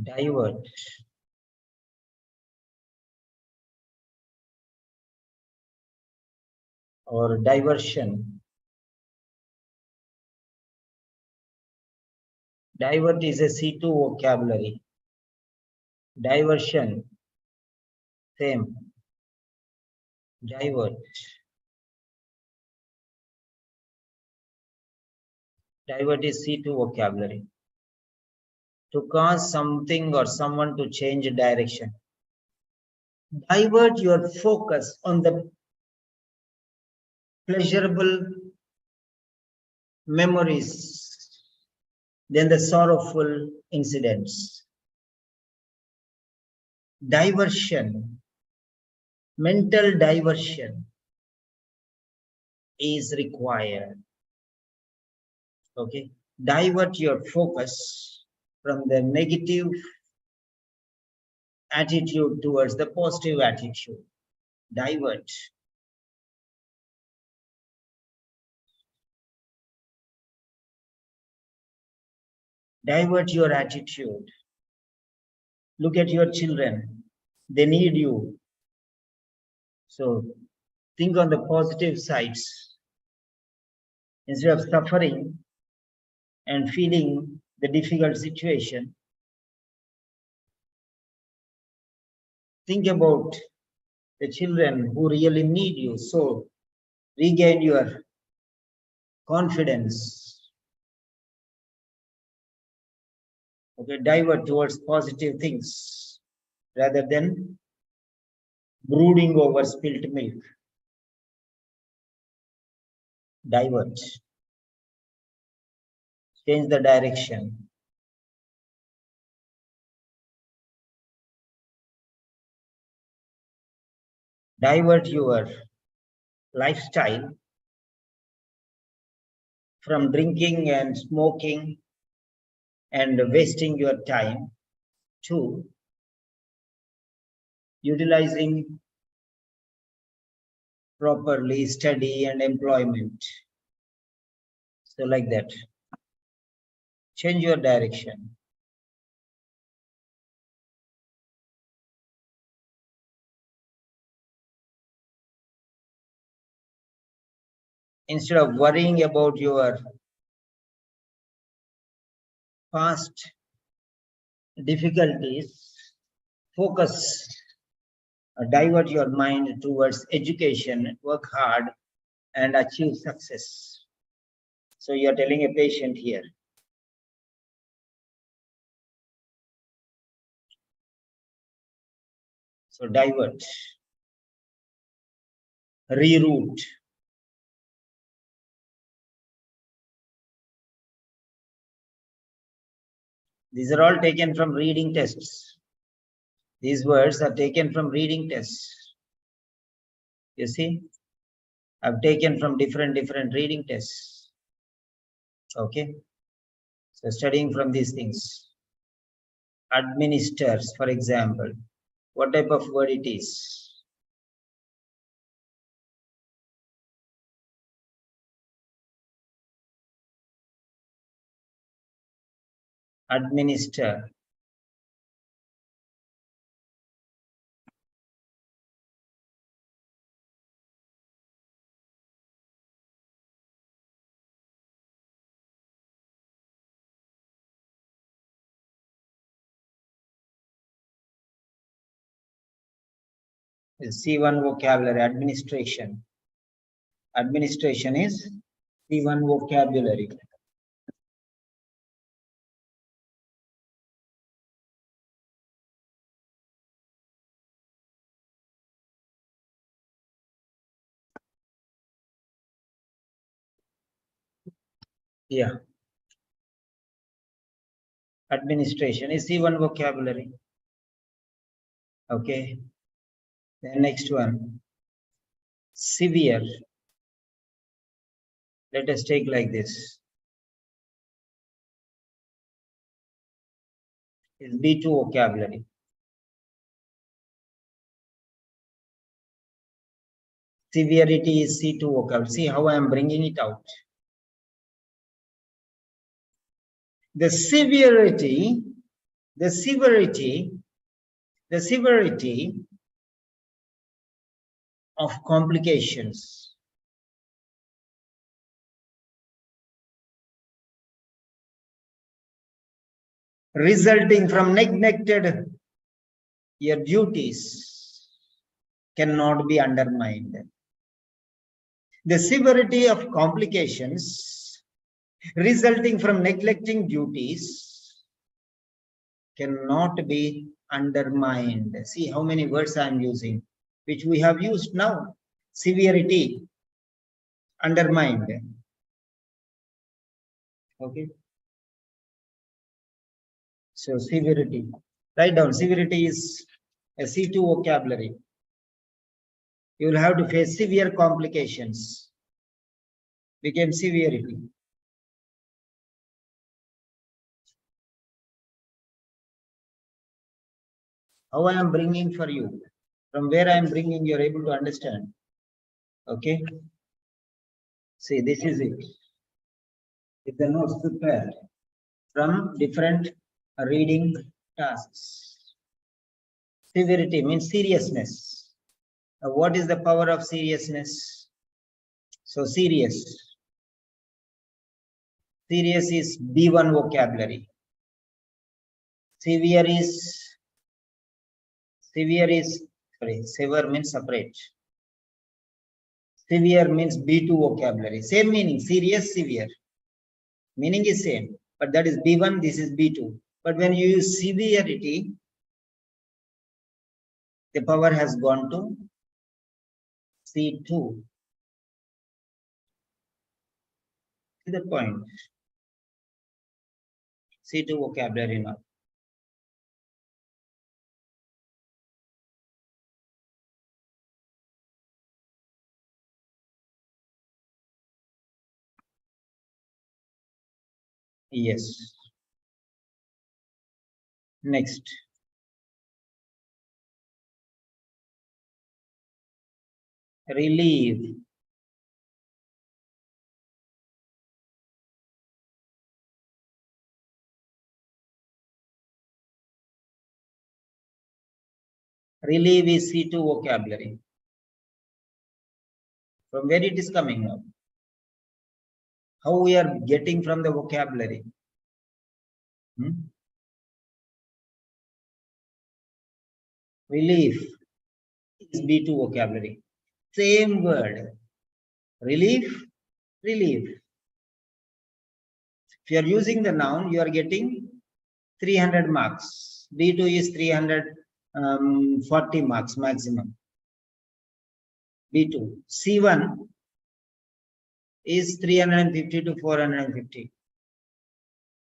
Speaker 1: divert, or diversion. Divert is a C2 vocabulary. Diversion, same. Divert. Divert is C2 vocabulary. To cause something or someone to change direction. Divert your focus on the pleasurable memories than the sorrowful incidents. Diversion, mental diversion is required. Okay, divert your focus from the negative attitude towards the positive attitude. Divert. Divert your attitude. Look at your children. They need you. So think on the positive sides. Instead of suffering and feeling the difficult situation, think about the children who really need you. So regain your confidence. Okay, divert towards positive things rather than brooding over spilt milk. Divert. Change the direction. Divert your lifestyle from drinking and smoking and wasting your time to utilizing properly study and employment. So like that. Change your direction. Instead of worrying about your past difficulties, focus, divert your mind towards education, work hard, and achieve success. So you are telling a patient here. So divert, reroute. These are all taken from reading tests. These words are taken from reading tests. You see, I've taken from different reading tests. Okay, so studying from these things. Administers, for example, what type of word it is? Administer. C1 vocabulary, administration. Administration is C1 vocabulary. Yeah. Administration is C1 vocabulary. Okay. The next one. Severe. Let us take like this. Is B2 vocabulary. Severity is C2 vocabulary. See how I am bringing it out. The severity of complications. resulting from neglected your duties cannot be undermined. The severity of complications resulting from neglecting duties cannot be undermined. See how many words I am using, which we have used now. Severity, undermined. Okay. So severity. Write down. Severity is a C2 vocabulary. You will have to face severe complications. Became severity. How I am bringing for you. From where I am bringing, you are able to understand. Okay. See, this is it. With the notes prepared from different reading tasks. Severity means seriousness. Now, what is the power of seriousness? So serious. Serious is B1 vocabulary. Severe is sever means separate. Severe means B2 vocabulary. Same meaning, serious, severe. Meaning is same, but that is B1, this is B2. But when you use severity, the power has gone to C2. To the point. C2 vocabulary now. Yes. Next. Relieve. Relieve is C2 vocabulary. From where it is coming now? How we are getting from the vocabulary? Relief is B2 vocabulary. Same word. Relief, relief. If you are using the noun, you are getting 300 marks. B2 is 340 marks maximum. B2. C1 is 350 to 450.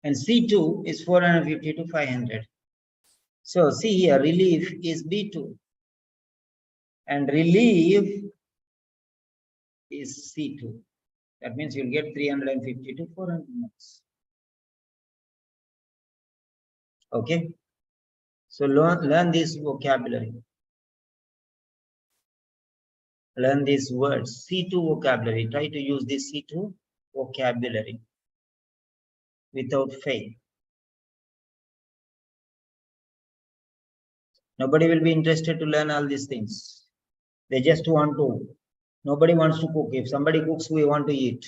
Speaker 1: And C2 is 450 to 500. So see here, relief is B2. And relief is C2. That means you'll get 350 to 400 marks. Okay. So learn this vocabulary. Learn these words. C2 vocabulary. Try to use this C2 vocabulary without fail. Nobody will be interested to learn all these things. They just want to. Nobody wants to cook. If somebody cooks, we want to eat.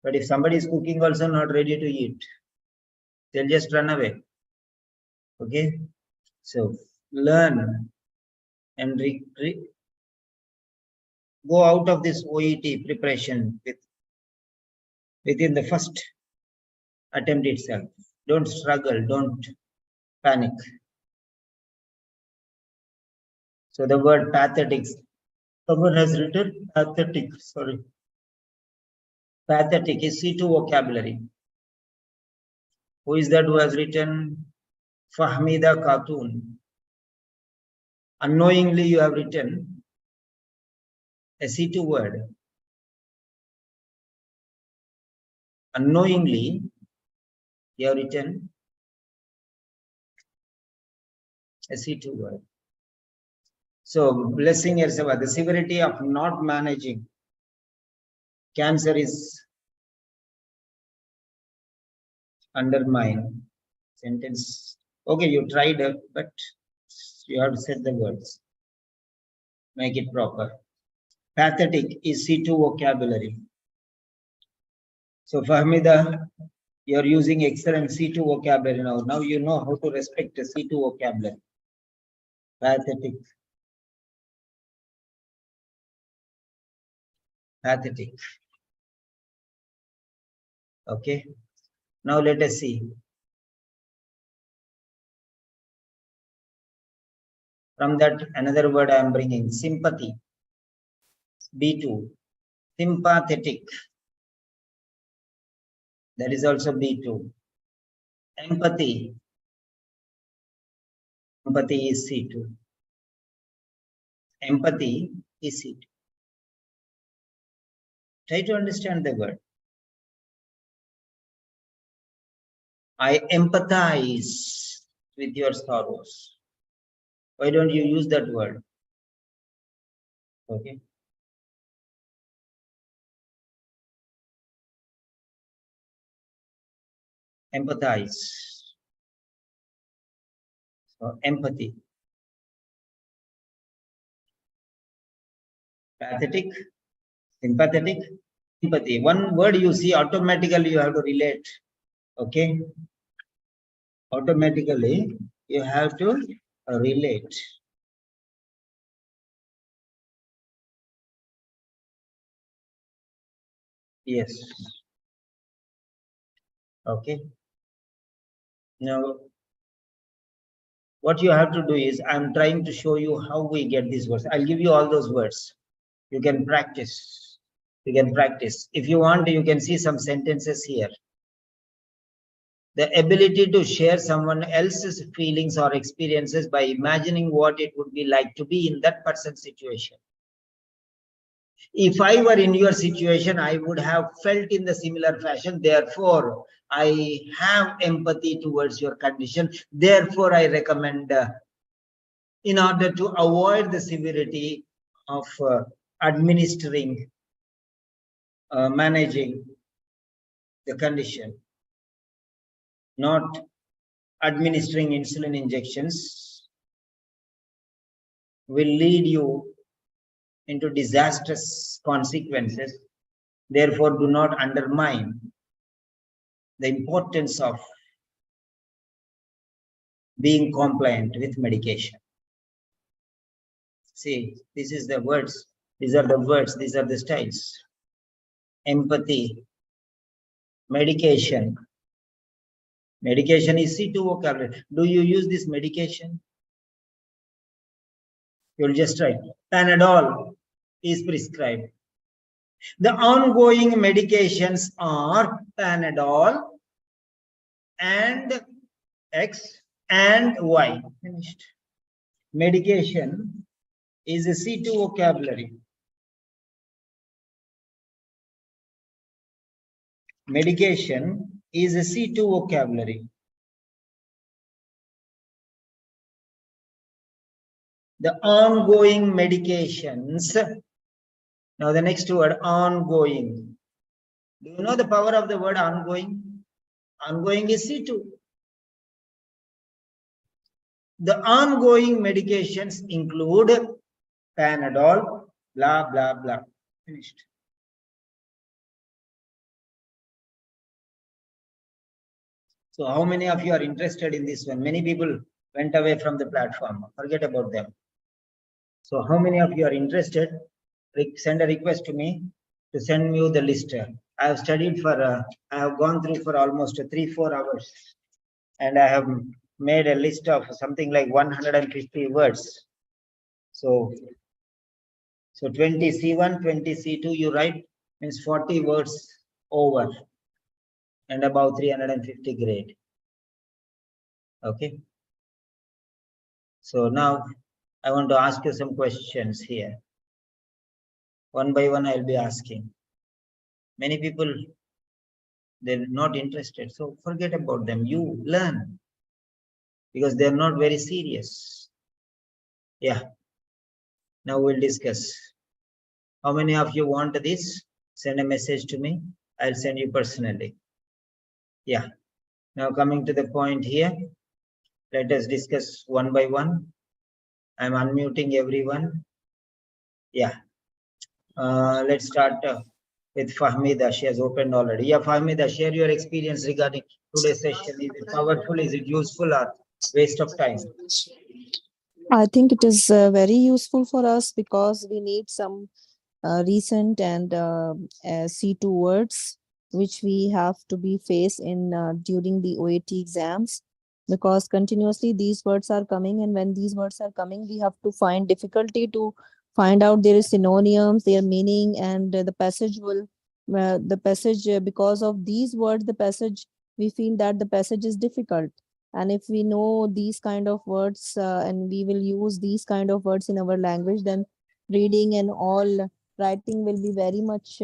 Speaker 1: But if somebody is cooking also not ready to eat, they'll just run away. Okay. So learn and go out of this OET preparation within the first attempt itself. Don't struggle. Don't panic. So the word pathetic. Someone has written pathetic. Sorry. Pathetic is C2 vocabulary. Who is that who has written? Fahmida Khatun. Unknowingly you have written a C2 word. Unknowingly you have written a C2 word. So blessing yourself. The severity of not managing cancer is undermined. Sentence. Okay, you tried, but you have to set the words. Make it proper. Pathetic is C2 vocabulary. So Fahmida, You're using excellent C2 vocabulary now. Now you know how to respect the C2 vocabulary. Pathetic. Pathetic. Okay. Now let us see. From that, another word I am bringing, sympathy. B2. Sympathetic. That is also B2. Empathy. Empathy is C2. Empathy is C2. Try to understand the word. I empathize with your sorrows. Why don't you use that word? Okay. Empathize. So empathy. Pathetic, sympathetic, empathy. One word you see, automatically you have to relate. Okay. Automatically you have to relate. Yes. Okay. Now, what you have to do is, I'm trying to show you how we get these words. I'll give you all those words. You can practice. You can practice. If you want, you can see some sentences here. The ability to share someone else's feelings or experiences by imagining what it would be like to be in that person's situation. If I were in your situation, I would have felt in the similar fashion. Therefore, I have empathy towards your condition. Therefore, I recommend, in order to avoid the severity of administering, managing the condition, not administering insulin injections will lead you into disastrous consequences. Therefore, do not undermine the importance of being compliant with medication. See, this is the words. These are the words. These are the styles. Empathy. Medication. Medication is C2 vocabulary. Do you use this medication? You'll just write. Panadol is prescribed. The ongoing medications are Panadol and X and Y. Finished. Medication is a C2 vocabulary. Medication is a C2 vocabulary. The ongoing medications. Now the next word, ongoing. Do you know the power of the word ongoing? Ongoing is C2. The ongoing medications include Panadol, blah, blah, blah. Finished. So how many of you are interested in this one? Many people went away from the platform. Forget about them. So how many of you are interested? Send a request to me to send you the list. I have studied for, I have gone through for almost 3-4 hours. And I have made a list of something like 150 words. So 20 C1, 20 C2, you write, means 40 words over and about 350 grade. Okay. So now I want to ask you some questions here. One by one, I'll be asking. Many people, they're not interested. So forget about them. You learn because they're not very serious. Yeah. Now we'll discuss. How many of you want this? Send a message to me. I'll send you personally. Yeah. Now coming to the point here, let us discuss one by one. I'm unmuting everyone. Yeah. Let's start with Fahmida. She has opened already. Yeah, Fahmida, share your experience regarding today's session. Is it powerful? Is it useful or waste of time?
Speaker 2: I think it is very useful for us because we need some recent and C2 words which we have to be faced in during the OAT exams, because continuously these words are coming, and when these words are coming we have to find difficulty to find out their synonyms, their meaning, and the passage will the passage because of these words, the passage, we feel that the passage is difficult. And if we know these kind of words and we will use these kind of words in our language, then reading and all writing will be very much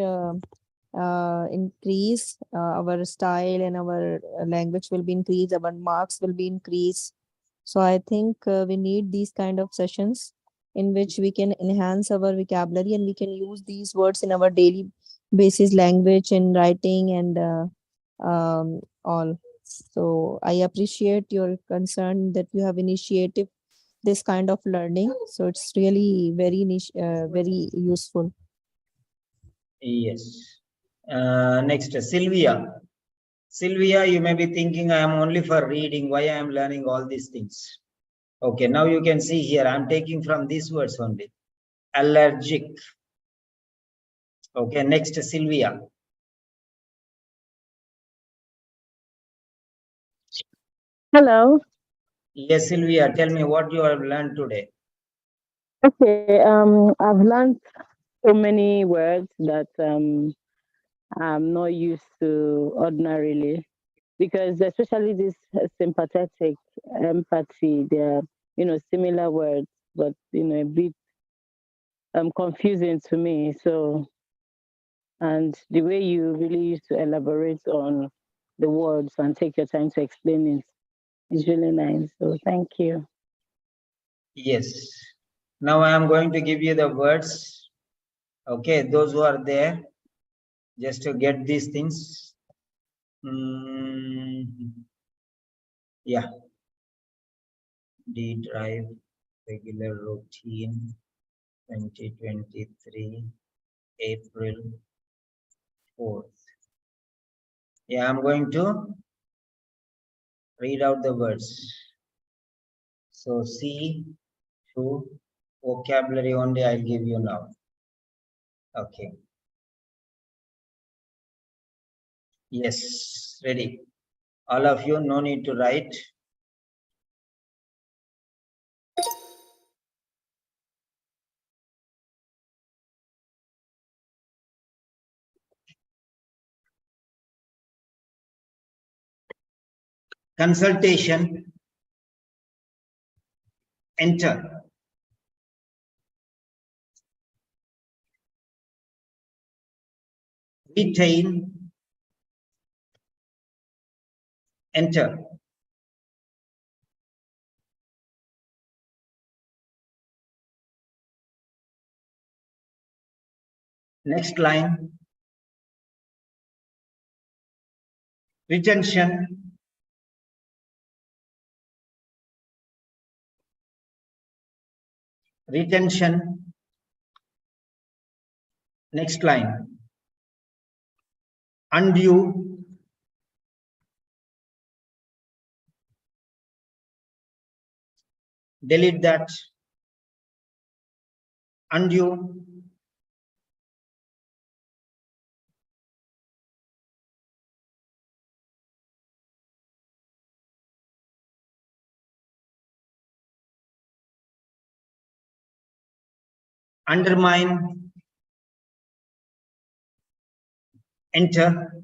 Speaker 2: increase, our style and our language will be increased, our marks will be increased. So I think we need these kind of sessions in which we can enhance our vocabulary and we can use these words in our daily basis language and writing and all. So I appreciate your concern that you have initiated this kind of learning. So it's really very useful.
Speaker 1: Yes. Next, Sylvia. Sylvia, you may be thinking I am only for reading. Why I am learning all these things? Okay, now you can see here, I'm taking from these words only. Allergic. Okay, next, Sylvia.
Speaker 3: Hello.
Speaker 1: Yes, Sylvia, tell me what you have learned today.
Speaker 3: Okay. I've learned so many words that I'm not used to ordinarily, because especially this sympathetic, empathy, they're similar words, but a bit confusing to me. So, and the way you really used to elaborate on the words and take your time to explain it is really nice. So, thank you.
Speaker 1: Yes. Now I am going to give you the words. Okay, those who are there, just to get these things. Yeah. D drive, regular routine, 2023, April 4th. Yeah, I'm going to read out the words. So C2 vocabulary only I'll give you now. Okay. Yes, ready. All of you, no need to write. Consultation, enter. Retain, enter. Next line, retention, retention. Next line, undue, delete that, undue, undermine, enter,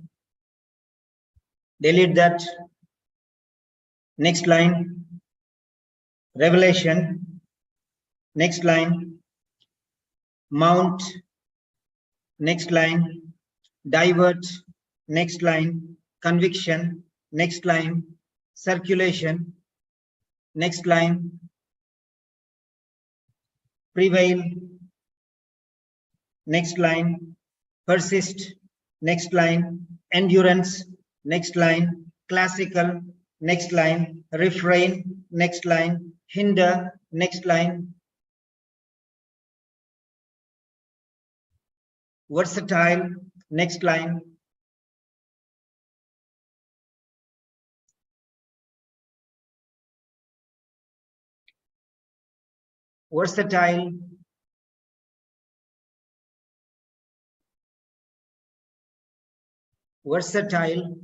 Speaker 1: delete that. Next line, revelation. Next line, mount. Next line, divert. Next line, conviction. Next line, circulation. Next line, prevail. Next line, persist. Next line, endurance. Next line, classical. Next line, refrain. Next line, hinder. Next line, versatile. Next line. Versatile. Versatile.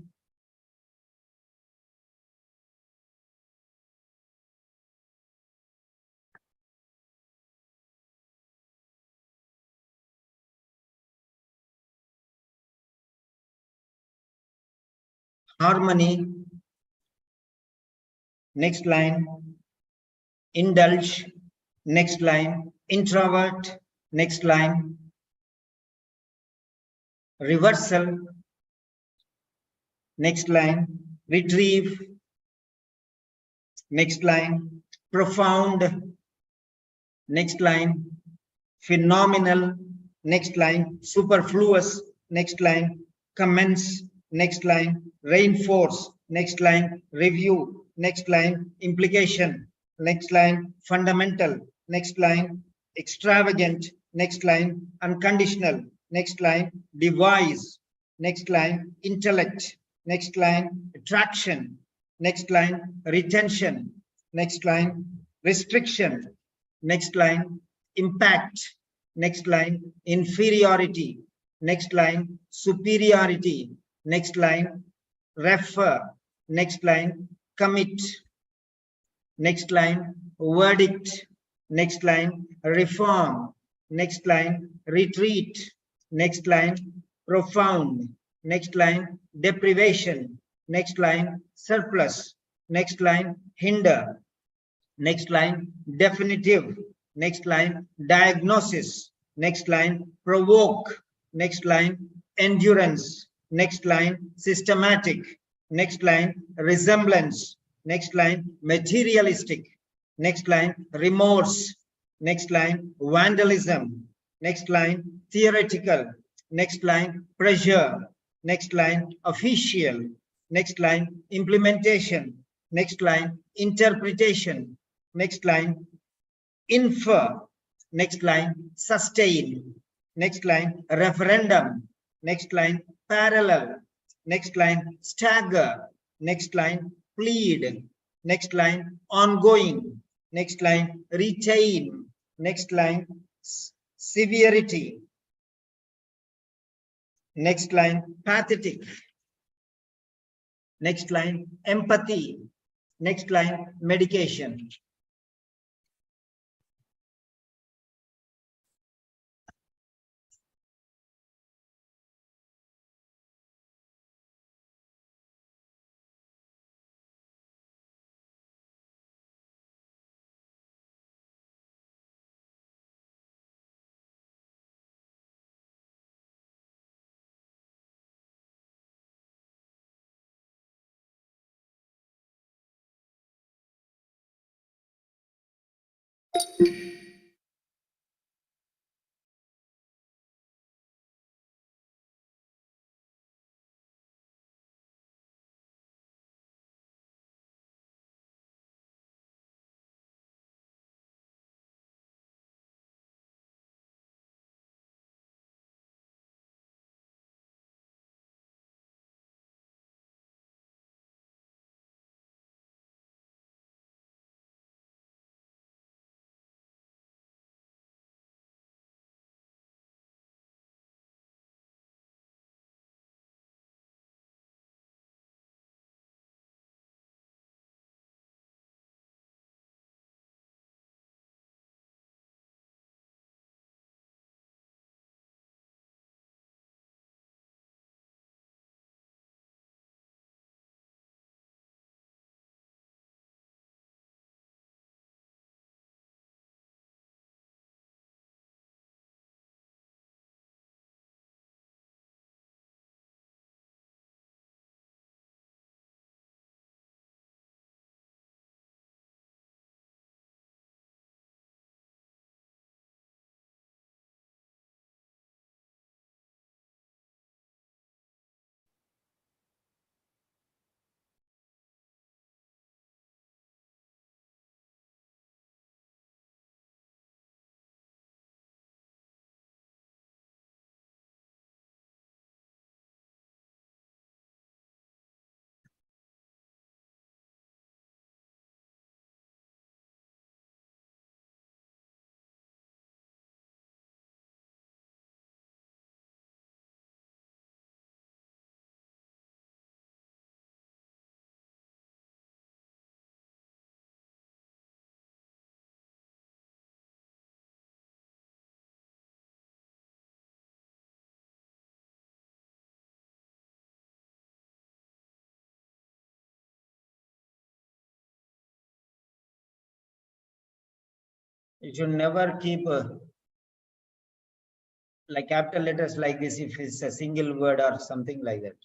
Speaker 1: Harmony. Next line. Indulge. Next line. Introvert. Next line. Reversal. Next line. Retrieve. Next line. Profound. Next line. Phenomenal. Next line. Superfluous. Next line. Commence. Next line. Reinforce. Next line. Review. Next line. Implication. Next line. Fundamental. Next line. Extravagant. Next line. Unconditional. Next line. Devise. Next line. Intellect. Next line. Attraction. Next line. Retention. Next line. Restriction. Next line. Impact. Next line. Inferiority. Next line. Superiority. Next line. Refer. Next line. Commit. Next line. Verdict. Next line. Reform. Next line. Retreat. Next line. Profound. Next line. Deprivation. Next line. Surplus. Next line. Hinder. Next line. Definitive. Next line. Diagnosis. Next line. Provoke. Next line. Endurance. Next line. Systematic. Next line. Resemblance. Next line. Materialistic. Next line. Remorse. Next line. Vandalism. Next line. Theoretical. Next line. Pressure. Next line. Official. Next line. Implementation. Next line. Interpretation. Next line. Infer. Next line. Sustain. Next line. Referendum. Next line. Parallel. Next line. Stagger. Next line. Plead. Next line. Ongoing. Next line. Retain. Next line. Severity. Next line. Pathetic. Next line. Empathy. Next line. Medication. You should never keep like capital letters like this if it's a single word or something like that.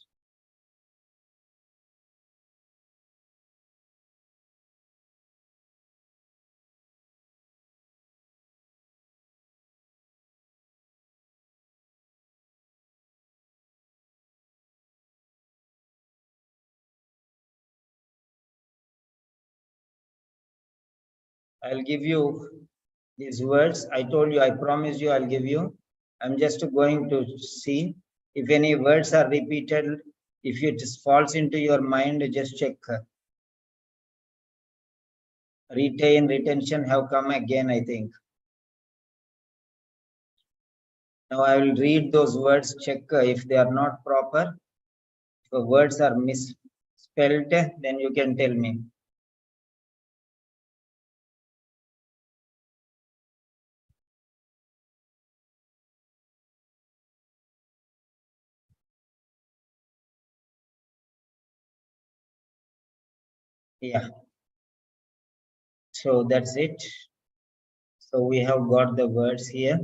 Speaker 1: I'll give you these words. I told you, I promise you, I'll give you. I'm just going to see if any words are repeated. If it falls into your mind, just check. Retain, retention have come again, I think. Now I will read those words, check if they are not proper. If the words are misspelled, then you can tell me. Yeah. So that's it. So we have got the words here.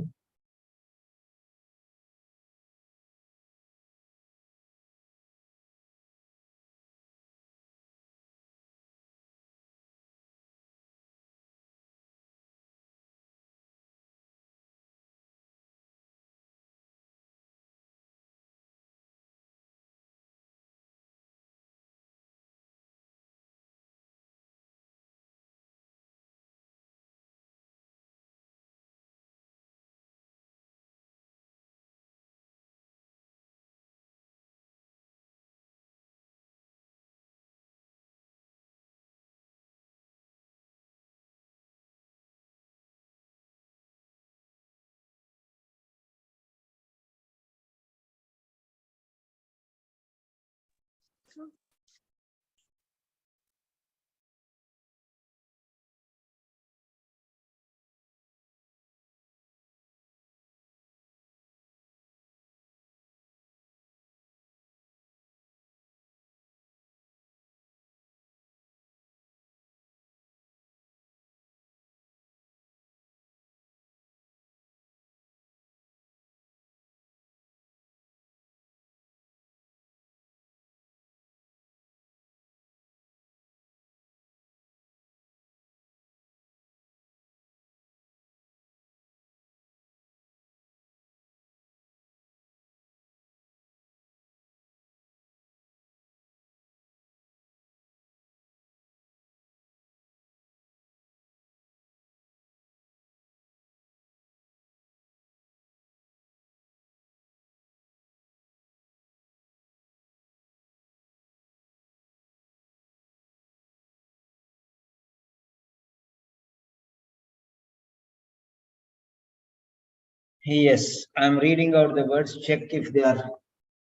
Speaker 1: Yes, I'm reading out the words. Check if they are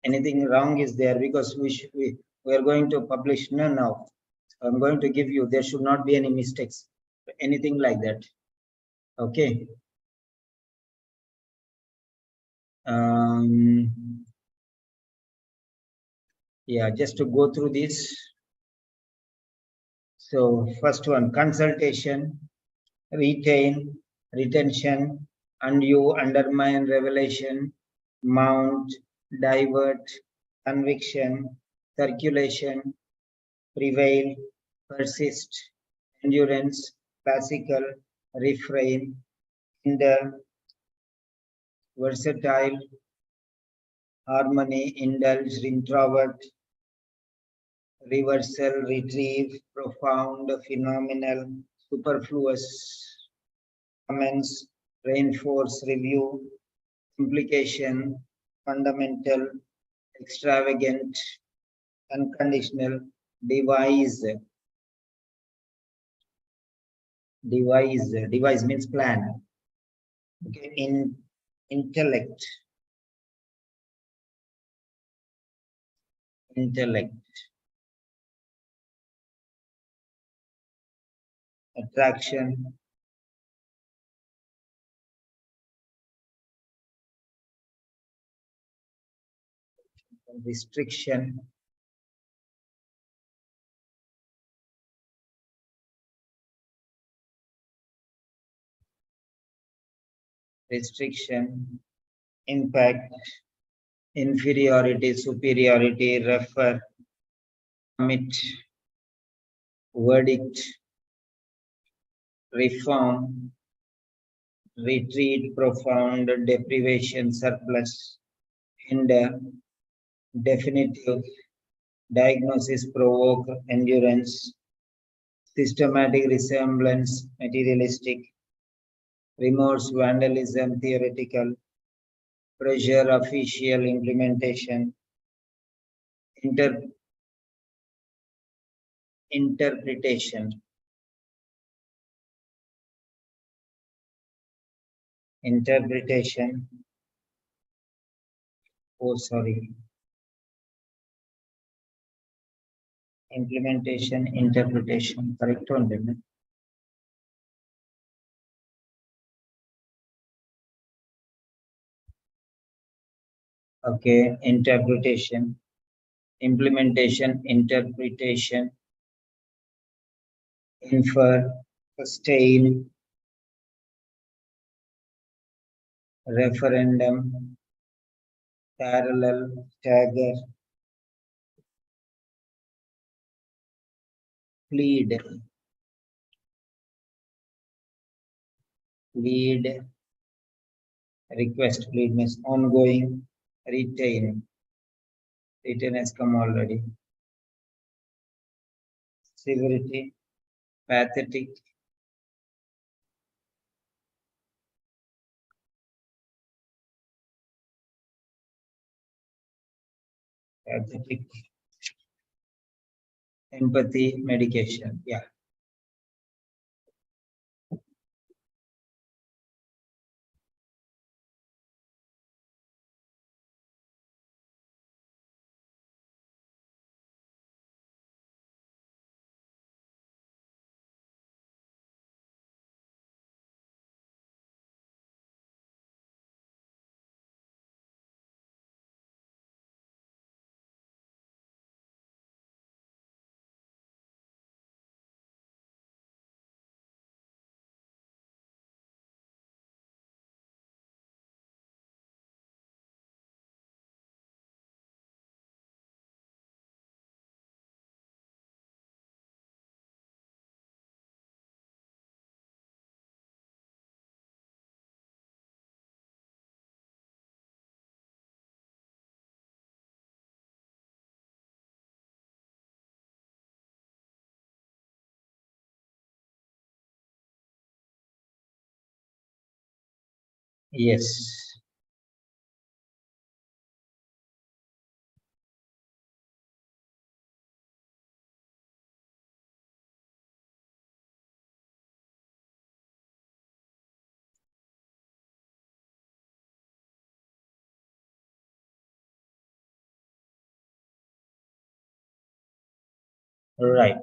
Speaker 1: anything wrong is there because we are going to publish now. I'm going to give you. There should not be any mistakes, anything like that. Okay. Yeah, just to go through this. So first one, consultation, retain, retention, undue, undermine, revelation, mount, divert, conviction, circulation, prevail, persist, endurance, classical, refrain, hinder, versatile, harmony, indulge, introvert, reversal, retrieve, profound, phenomenal, superfluous, comments, reinforce, review, implication, fundamental, extravagant, unconditional, devise, devise means plan. Okay, intellect, intellect, attraction, restriction, restriction, impact, inferiority, superiority, refer, commit, verdict, reform, retreat, profound, deprivation, surplus, hinder, definitive, diagnosis, provoke, endurance, systematic resemblance, materialistic, remorse, vandalism, theoretical, pressure, official, implementation, inter interpretation, interpretation, oh sorry, implementation, interpretation, correct one. Okay, interpretation, implementation, interpretation, infer, sustain, referendum, parallel, stagger, plead, plead, request, plead means ongoing, retain, retain has come already, severity, pathetic, pathetic, empathy, medication, yeah. Yes, right.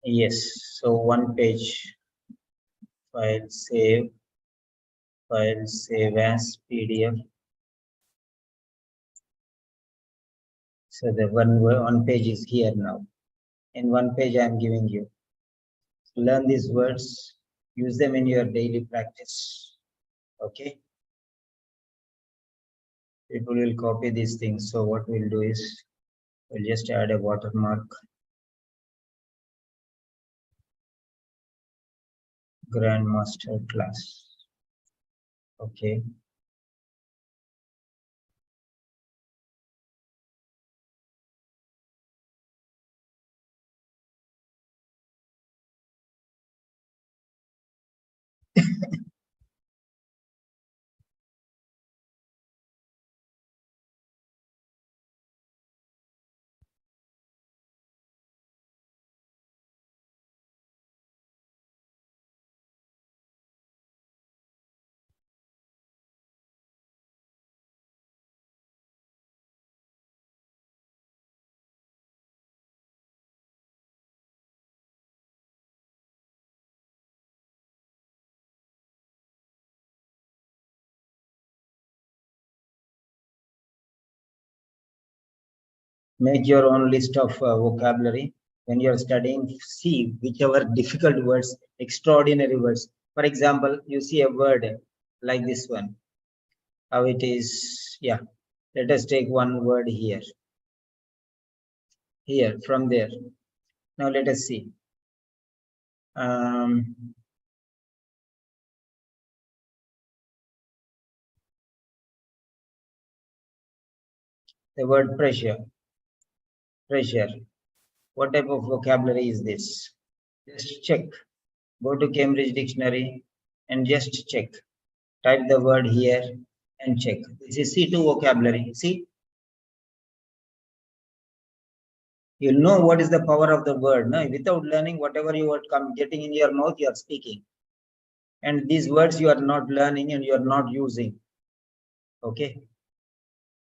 Speaker 1: Yes, so one page, file save as PDF. So the one page is here now. In one page, I am giving you. Learn these words, use them in your daily practice. Okay. People will copy these things. So what we'll do is we'll just add a watermark. Grandmaster class. Okay. Make your own list of vocabulary. When you're studying, see whichever difficult words, extraordinary words. For example, you see a word like this one, how it is. Yeah, let us take one word here. Here, from there. Now let us see. The word pressure. Pressure. What type of vocabulary is this? Just check. Go to Cambridge Dictionary and just check. Type the word here and check. This is C2 vocabulary. See? You'll know what is the power of the word. No? Without learning, whatever you are getting in your mouth, you are speaking. And these words you are not learning and you are not using. Okay?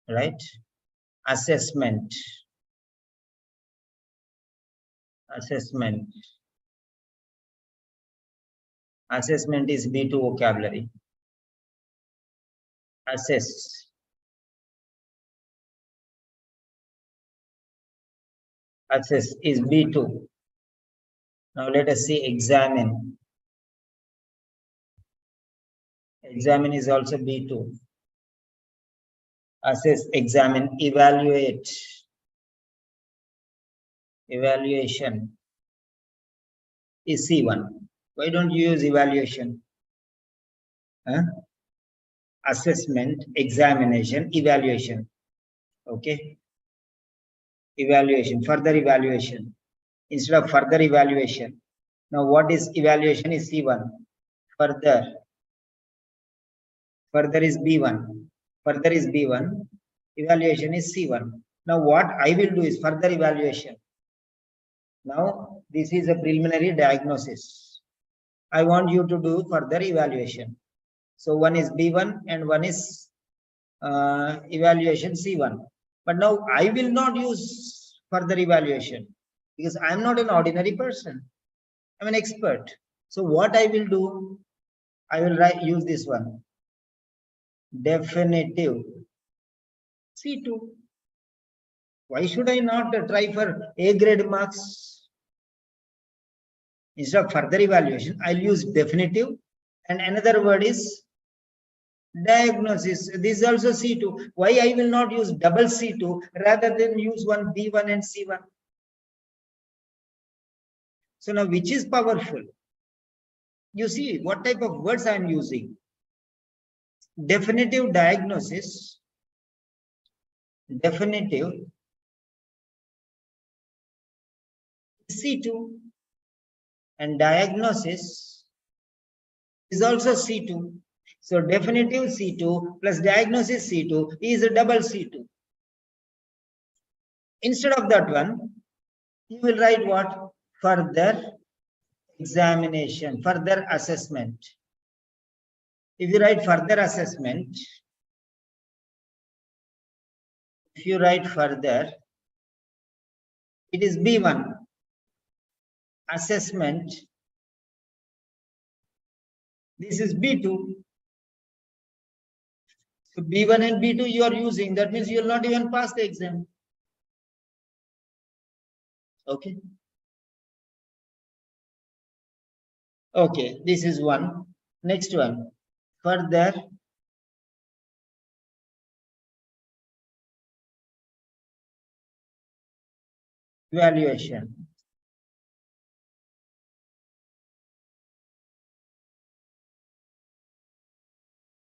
Speaker 1: Right? Assessment. Assessment. Assessment is B2 vocabulary. Assess. Assess is B2. Now let us see examine. Examine is also B2. Assess, examine, evaluate. Evaluation is C1. Why don't you use evaluation? Huh? Assessment, examination, evaluation. Okay. Evaluation, further evaluation. Instead of further evaluation. Now what is evaluation is C1. Further. Further is B1. Further is B1. Evaluation is C1. Now what I will do is further evaluation. Now this is a preliminary diagnosis. I want you to do further evaluation. So one is B1 and one is evaluation C1. But now I will not use further evaluation because I am not an ordinary person. I'm an expert. So what I will do, I will use this one. Definitive C2. Why should I not try for A grade marks? Instead of further evaluation, I'll use definitive, and another word is diagnosis. This is also C2. Why I will not use double C2 rather than use one B1 and C1? So now which is powerful? You see what type of words I am using. Definitive diagnosis. Definitive C2 and diagnosis is also C2. So definitive C2 plus diagnosis C2 is a double C2. Instead of that one, you will write what? Further examination, further assessment. If you write further assessment, if you write further, it is B1. Assessment, this is B2. So B1 and B2 you are using, that means you will not even pass the exam. Okay. Okay, this is one. Next one, further evaluation.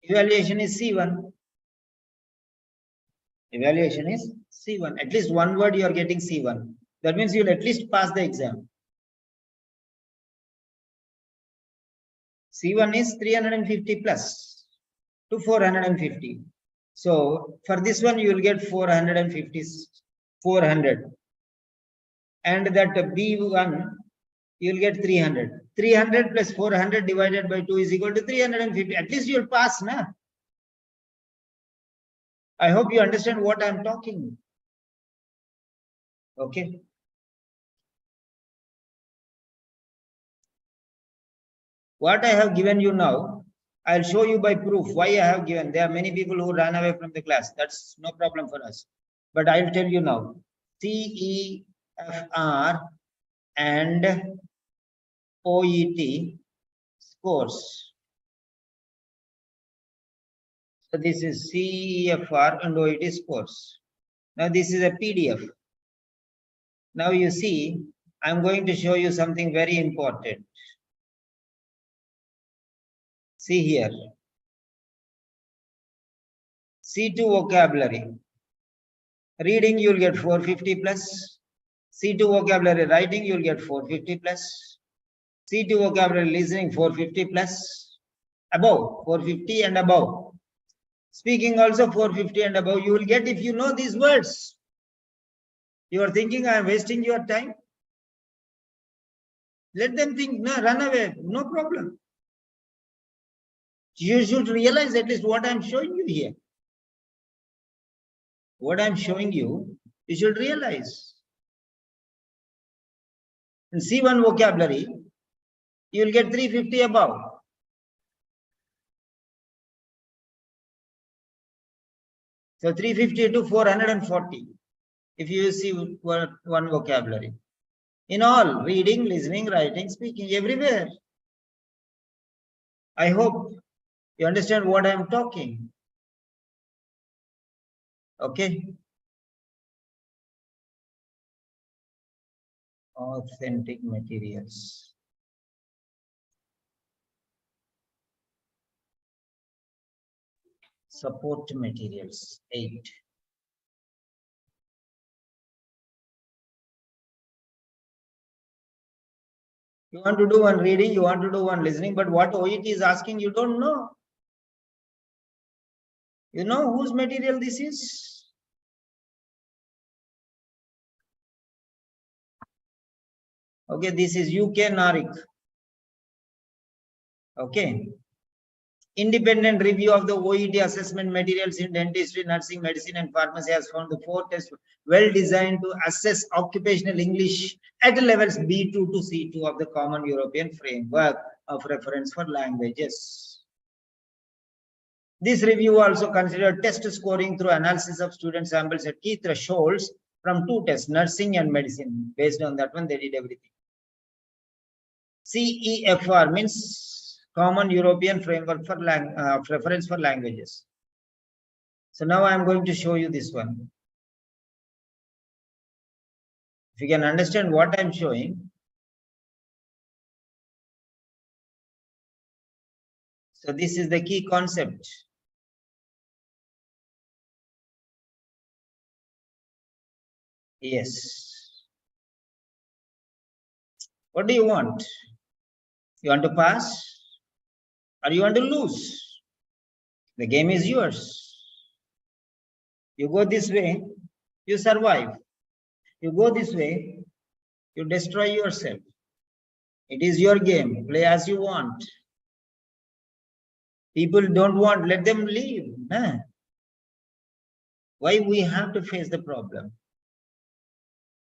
Speaker 1: Evaluation is C1. Evaluation is C1. At least one word you are getting C1. That means you will at least pass the exam. C1 is 350 plus to 450. So for this one you will get 450, 400. And that B1 you will get 300. 300 plus 400 divided by 2 is equal to 350. At least you will pass, na? I hope you understand what I am talking. Okay. What I have given you now, I'll show you by proof why I have given. There are many people who ran away from the class. That's no problem for us. But I'll tell you now. CEFR and OET scores. So this is CEFR and OET scores. Now this is a PDF. Now you see, I'm going to show you something very important. See here. C2 vocabulary. Reading, you'll get 450 plus. C2 vocabulary writing, you'll get 450 plus. C2 vocabulary listening, 450 plus. Above, 450 and above. Speaking also 450 and above. You will get if you know these words. You are thinking I am wasting your time. Let them think, no, run away, no problem. You should realize at least what I am showing you here. What I am showing you, you should realize. In C1 vocabulary, you will get 350 above. So 350 to 440 if you see one vocabulary. In all, reading, listening, writing, speaking, everywhere. I hope you understand what I am talking. Okay. Authentic materials. Support materials, 8. You want to do one reading, you want to do one listening, but what OET is asking, you don't know. You know whose material this is? Okay, this is UK NARIC. Okay. Independent review of the OET assessment materials in dentistry, nursing, medicine, and pharmacy has found the 4 tests well designed to assess occupational English at levels B2 to C2 of the Common European Framework of Reference for Languages. This review also considered test scoring through analysis of student samples at key thresholds from 2 tests, nursing and medicine. Based on that one, they did everything. CEFR means Common European Framework for Reference for Languages. So now I am going to show you this one. If you can understand what I am showing. So this is the key concept. Yes. What do you want? You want to pass? Or you want to lose? The game is yours. You go this way, you survive. You go this way, you destroy yourself. It is your game. Play as you want. People don't want, let them leave. Huh? Why we have to face the problem?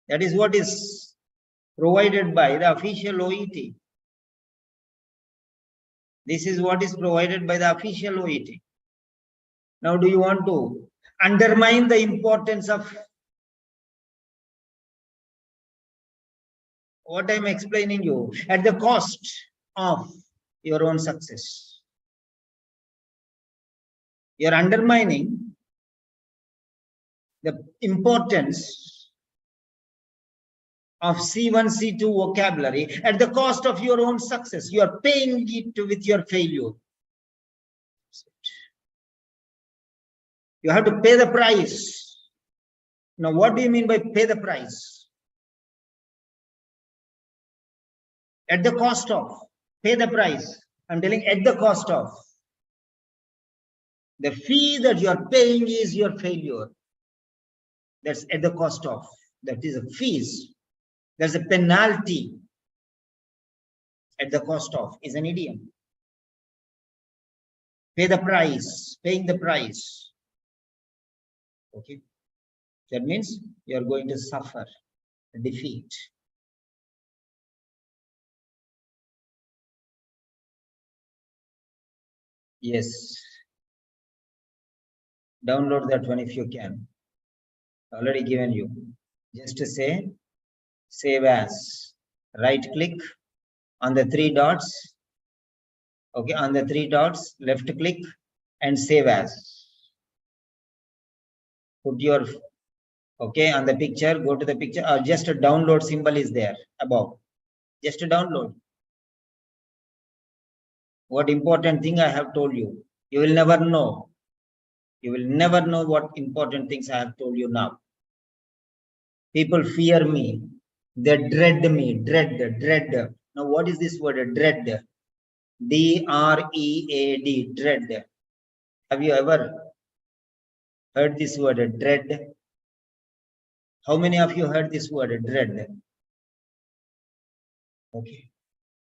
Speaker 1: That is what is provided by the official OET. This is what is provided by the official OET. Now, do you want to undermine the importance of what I'm explaining you at the cost of your own success? You're undermining the importance of C1, C2 vocabulary at the cost of your own success. You are paying it with your failure. You have to pay the price. Now, what do you mean by pay the price? At the cost of, pay the price. I'm telling at the cost of. The fee that you are paying is your failure. That's at the cost of. That is a fees. There's a penalty. At the cost of is an idiom. Pay the price, paying the price. Okay. That means you're going to suffer a defeat. Yes. Download that one if you can. Already given you. Just to say save as. Right click on the three dots. Okay, on the three dots, left click and save as. Put your, okay, on the picture, go to the picture, or just a download symbol is there above. Just a download. What important thing I have told you? You will never know. You will never know what important things I have told you now. People fear me. They dread me. Dread. Now, what is this word? Dread. D-R-E-A-D. Dread. Have you ever heard this word? Dread. How many of you heard this word? Dread. Okay.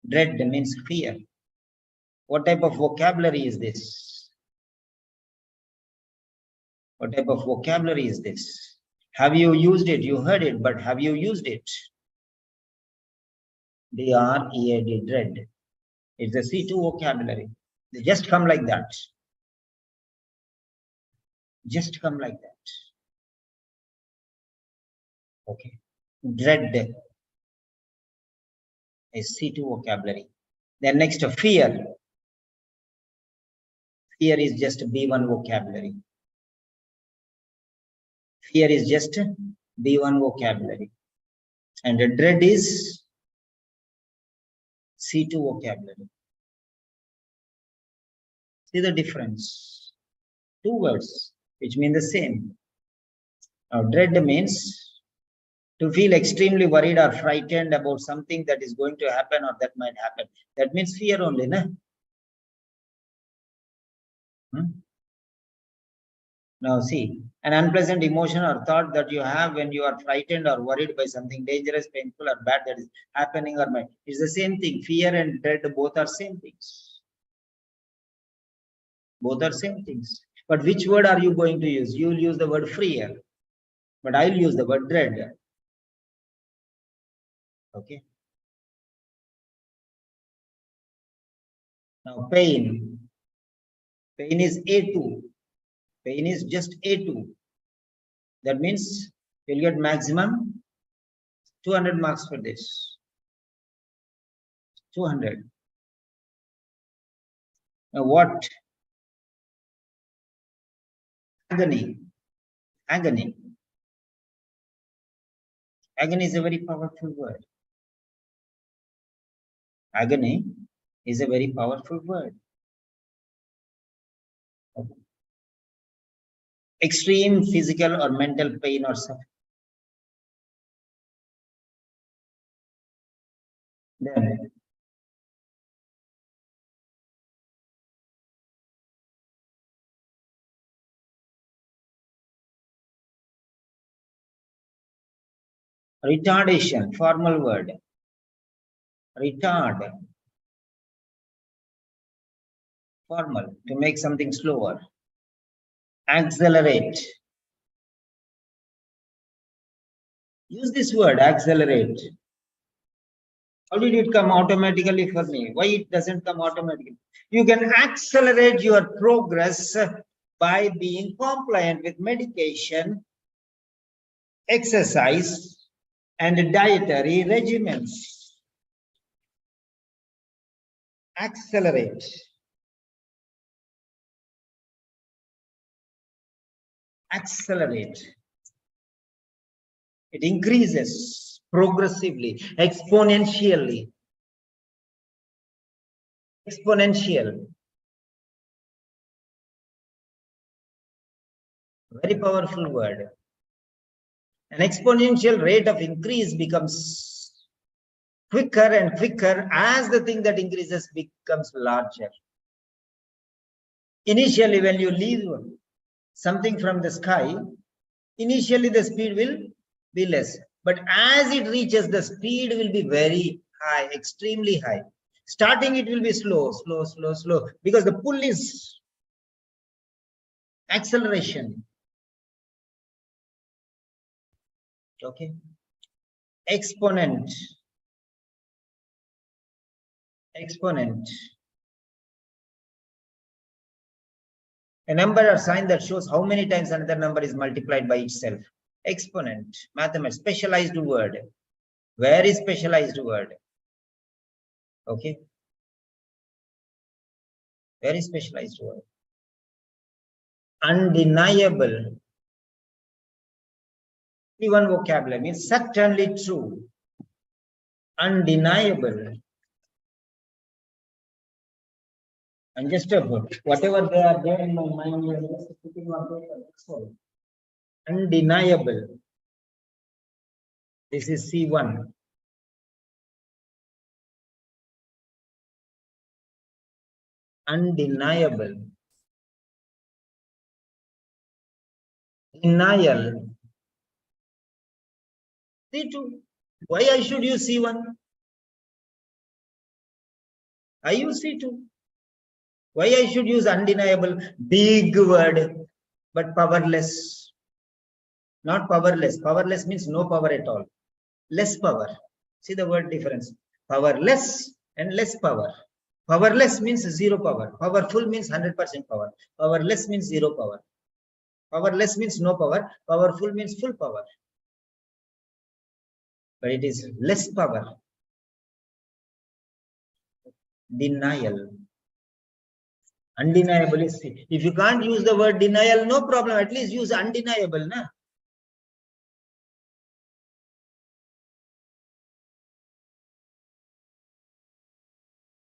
Speaker 1: Dread means fear. What type of vocabulary is this? What type of vocabulary is this? Have you used it? You heard it, but have you used it? D-R-E-A-D, dread. It's a C2 vocabulary. They just come like that. Just come like that. Okay. Dread is C2 vocabulary. Then next, fear. Fear is just B1 vocabulary. Fear is just B1 vocabulary. And the dread is C2 vocabulary. See the difference? Two words which mean the same. Now, dread means to feel extremely worried or frightened about something that is going to happen or that might happen. That means fear only, na? Now see, an unpleasant emotion or thought that you have when you are frightened or worried by something dangerous, painful or bad that is happening or might. It's the same thing. Fear and dread both are same things. Both are same things. But which word are you going to use? You will use the word fear, but I will use the word dread. Okay. Now pain. Pain is A2. Pain is just A2. That means you'll get maximum 200 marks for this. 200. Now what? Agony. Agony. Agony is a very powerful word. Agony is a very powerful word. Okay. Extreme physical or mental pain or suffering. Then retardation, formal word. Retard. Formal, to make something slower. Accelerate. Use this word, accelerate. How did it come automatically for me? Why it doesn't come automatically? You can accelerate your progress by being compliant with medication, exercise, and dietary regimens. Accelerate. Accelerate. It increases progressively, exponentially. Exponential. Very powerful word. An exponential rate of increase becomes quicker and quicker as the thing that increases becomes larger. Initially, when you leave something from the sky, initially the speed will be less. But as it reaches, the speed will be very high, extremely high. Starting, it will be slow, because the pull is acceleration. Okay. Exponent. Exponent. A number or sign that shows how many times another number is multiplied by itself. Exponent, mathematics, specialized word. Very specialized word. Okay. Very specialized word. Undeniable. Even vocabulary means certainly true. Undeniable. And just whatever they are there in my mind, you are just putting on paper. That's all. Undeniable. This is C1. Undeniable. Denial. C2. Why I should use C1? I use C2. Why I should use undeniable? Big word, but powerless. Not powerless. Powerless means no power at all. Less power. See the word difference. Powerless and less power. Powerless means zero power. Powerful means 100% power. Powerless means zero power. Powerless means no power. Powerful means full power. But it is less power. Denial. Undeniable is, if you can't use the word denial, no problem. At least use undeniable. Na?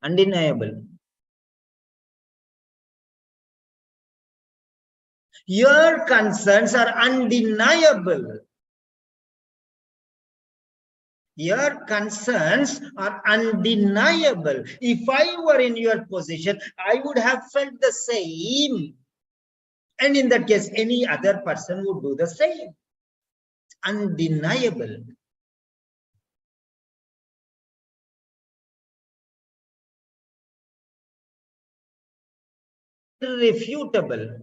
Speaker 1: Undeniable. Your concerns are undeniable. Your concerns are undeniable. If I were in your position, I would have felt the same. And in that case, any other person would do the same. Undeniable. Irrefutable.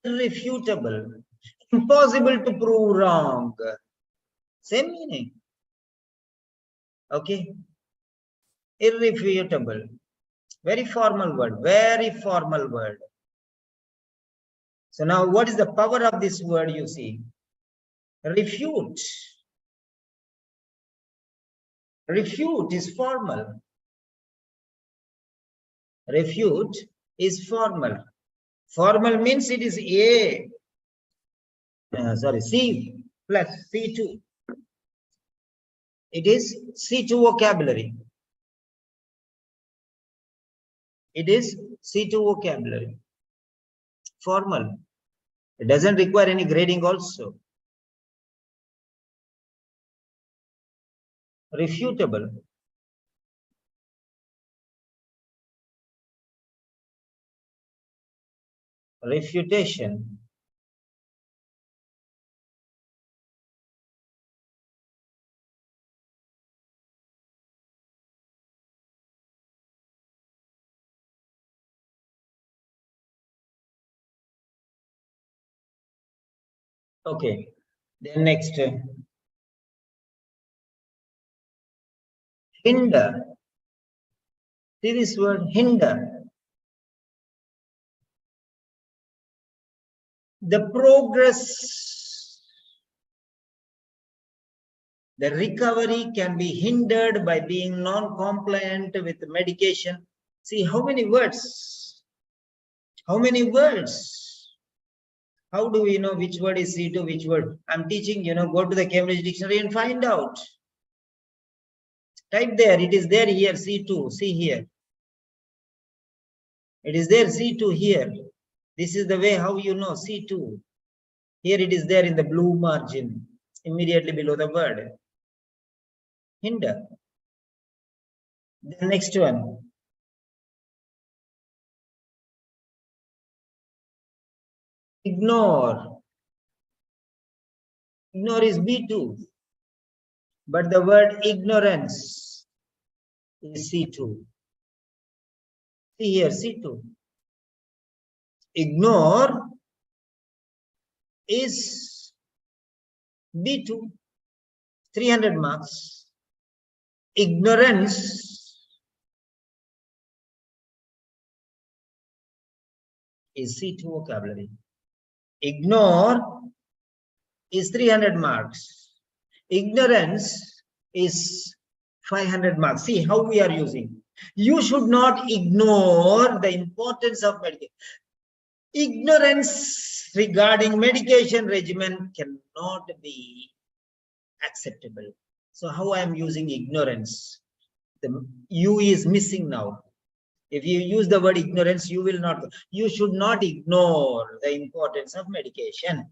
Speaker 1: Irrefutable. Impossible to prove wrong. Same meaning. Okay. Irrefutable. Very formal word. Very formal word. So now what is the power of this word you see? Refute. Refute is formal. Refute is formal. Formal means it is A. C plus C2. It is C2 vocabulary. It is C2 vocabulary. Formal. It doesn't require any grading also. Refutable. Refutation. Okay. Then next. Hinder. See this word, hinder. The progress, the recovery can be hindered by being non-compliant with medication. See how many words? How many words? How do we know which word is C2, which word? I'm teaching, go to the Cambridge Dictionary and find out. Type there, it is there here, C2, see here. It is there, C2 here. This is the way how you know C2. Here it is there in the blue margin, immediately below the word. Hinder. The next one. Ignore. Ignore is B2. But the word ignorance is C2. See here, C2. Ignore is B2. 300 marks. Ignorance is C2 vocabulary. Ignore is 300 marks. Ignorance is 500 marks. See how we are using. You should not ignore the importance of medication. Ignorance regarding medication regimen cannot be acceptable. So how I am using ignorance? The U is missing now. If you use the word ignorance, you will not. You should not ignore the importance of medication.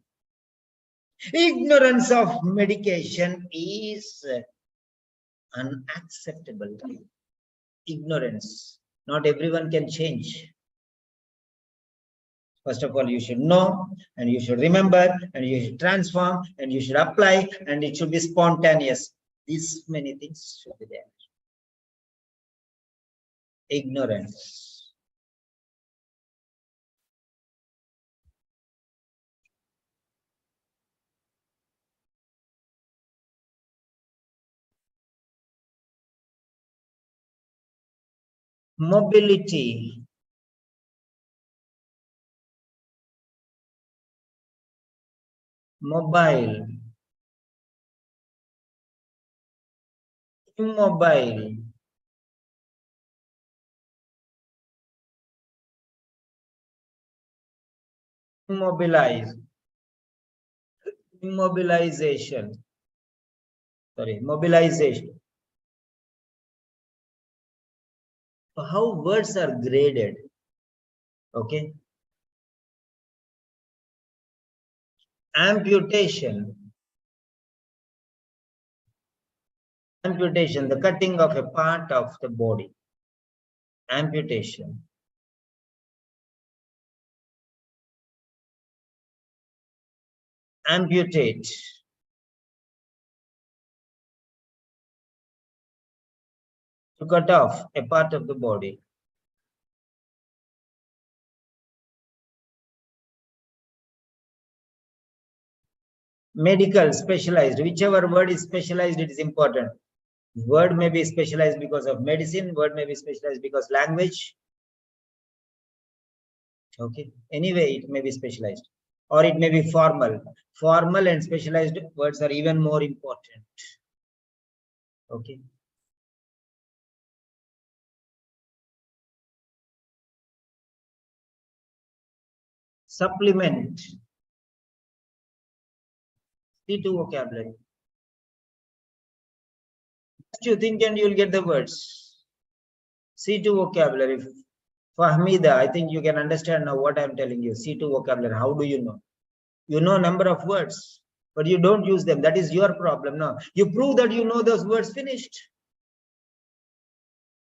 Speaker 1: Ignorance of medication is unacceptable. Ignorance. Not everyone can change. First of all, you should know, and you should remember, and you should transform, and you should apply, and it should be spontaneous. These many things should be there. Ignorance. Mobility. Mobile. Immobile. Immobilize. Immobilization. Sorry, mobilization. So how words are graded? Okay. Amputation. Amputation, the cutting of a part of the body. Amputation. Amputate. To cut off a part of the body. Medical, specialized, whichever word is specialized, it is important. Word may be specialized because of medicine, word may be specialized because language. Okay, anyway, it may be specialized, or it may be formal. Formal and specialized words are even more important. Okay. Supplement. C2 vocabulary. Just you think and you'll get the words. C2 vocabulary. Fahmida, I think you can understand now what I'm telling you. C2 vocabulary. How do you know? You know number of words, but you don't use them. That is your problem. No, you prove that you know those words, finished.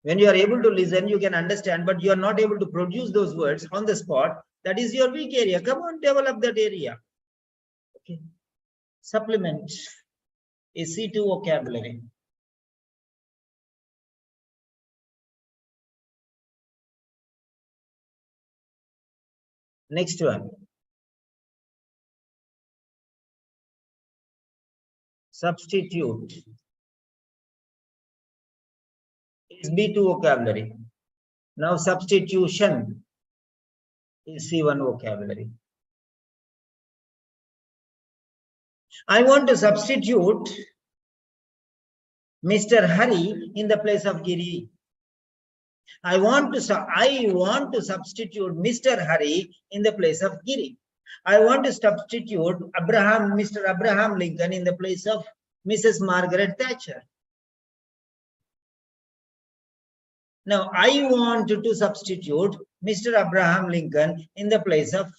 Speaker 1: When you are able to listen, you can understand, but you are not able to produce those words on the spot. That is your weak area. Come on, develop that area. Okay. Supplement is C2 vocabulary. Next one. Substitute is B2 vocabulary. Now substitution is C1 vocabulary. I want to substitute Mr. Hari in the place of Giri. I want to substitute Mr. Hari in the place of Giri. I want to substitute Mr. Abraham Lincoln in the place of Mrs. Margaret Thatcher. Now, I want to substitute Mr. Abraham Lincoln in the place of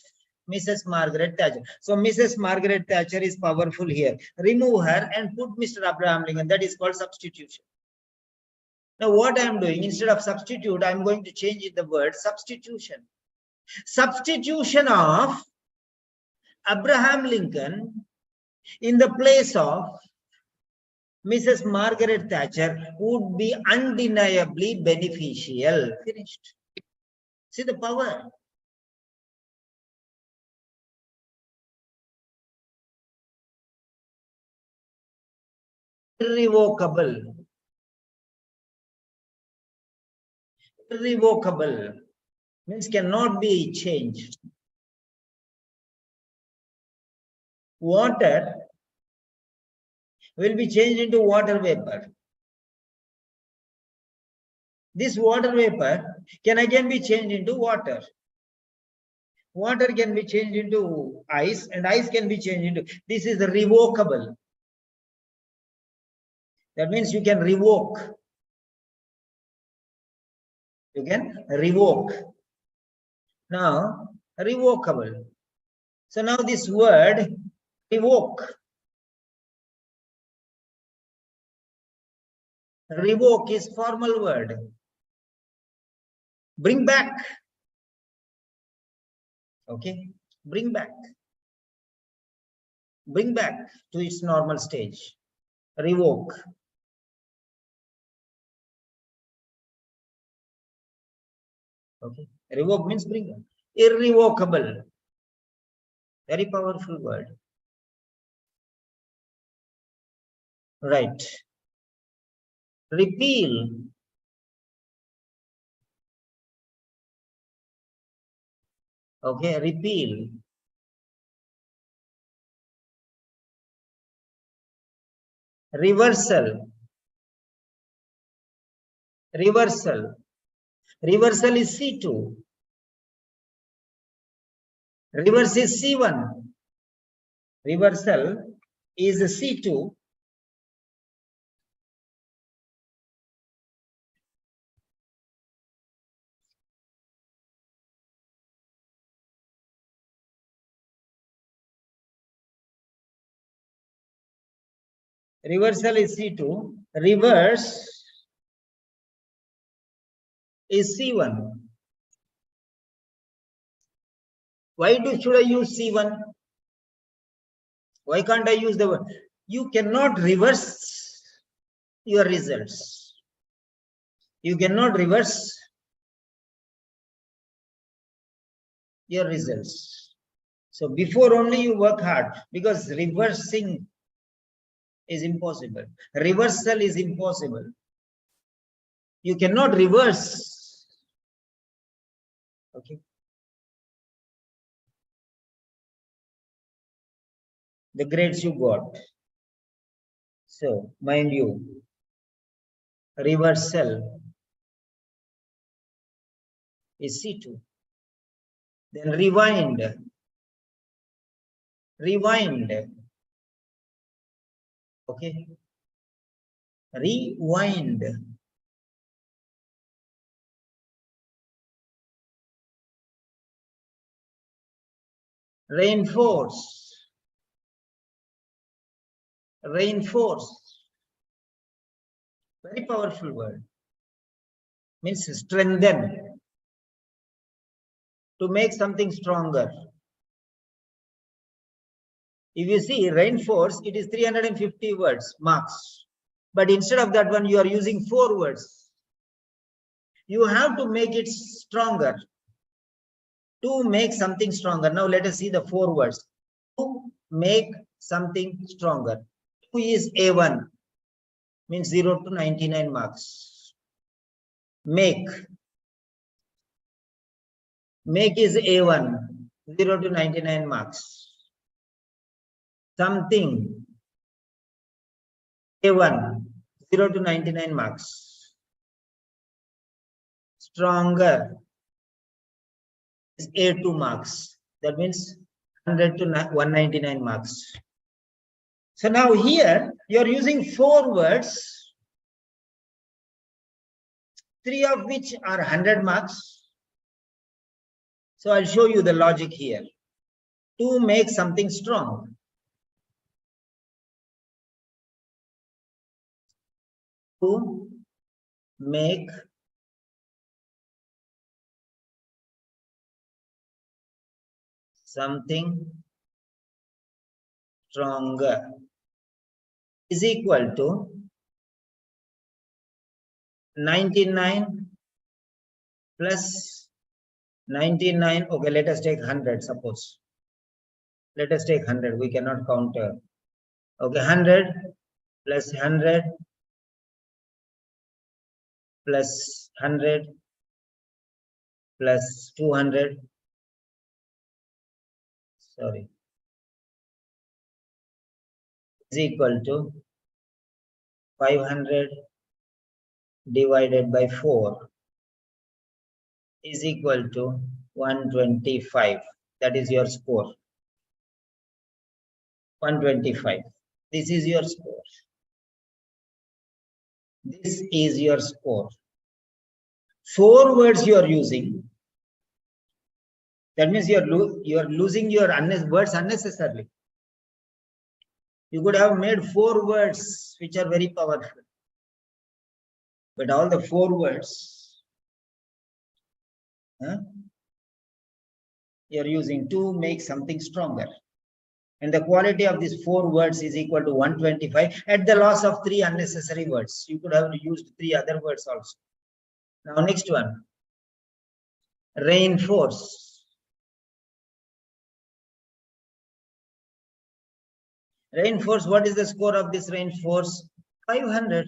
Speaker 1: Mrs. Margaret Thatcher. So, Mrs. Margaret Thatcher is powerful here. Remove her and put Mr. Abraham Lincoln. That is called substitution. Now, what I am doing, instead of substitute, I am going to change the word substitution. Substitution of Abraham Lincoln in the place of Mrs. Margaret Thatcher would be undeniably beneficial. Finished. See the power. Irrevocable. Irrevocable means cannot be changed. water will be changed into water vapor. This water vapor can again be changed into water. Water can be changed into ice, and ice can be changed into, this is revocable. That means you can revoke. You can revoke. Now, revocable. So now this word revoke. Revoke is formal word. Bring back. Okay, bring back. Bring back to its normal stage. Revoke. Okay, revoke means bring back. Irrevocable. Very powerful word. Right. Repeal. Okay, repeal. Reversal. Reversal. Reversal is C2. Reverse is C1. Reversal is C2. Reversal is C2. Reverse is C1. Why should I use C1? Why can't I use the word? You cannot reverse your results. You cannot reverse your results. So before only you work hard, because reversing is impossible. Reversal is impossible. You cannot reverse. Okay. The grades you got. So mind you, reversal is C2. Then rewind. Rewind. Okay. Rewind. Reinforce. Reinforce. Very powerful word. Means strengthen. To make something stronger. If you see reinforce, it is 350 words, marks. But instead of that one, you are using 4 words. You have to make it stronger. To make something stronger. Now let us see the 4 words. To make something stronger. 2 is A1. Means 0 to 99 marks. Make. Make is A1. 0 to 99 marks. Something. A1. 0 to 99 marks. Stronger is A2 marks. That means 100 to 199 marks. So now here you are using 4 words, 3 of which are 100 marks. So I'll show you the logic here. To make something strong. To make something stronger is equal to 99 plus 99. Okay, let us take 100, suppose. Let us take 100. We cannot counter. Okay, 100 plus 100 plus 100 plus 200. Sorry. is equal to 500 divided by 4 is equal to 125. That is your score. 125. This is your score. This is your score. 4 words you are using. That means you are losing your words unnecessarily. You could have made 4 words which are very powerful. But all the 4 words you are using to make something stronger. And the quality of these 4 words is equal to 125 at the loss of 3 unnecessary words. You could have used 3 other words also. Now, next one. Reinforce. Reinforce, what is the score of this reinforce? 500.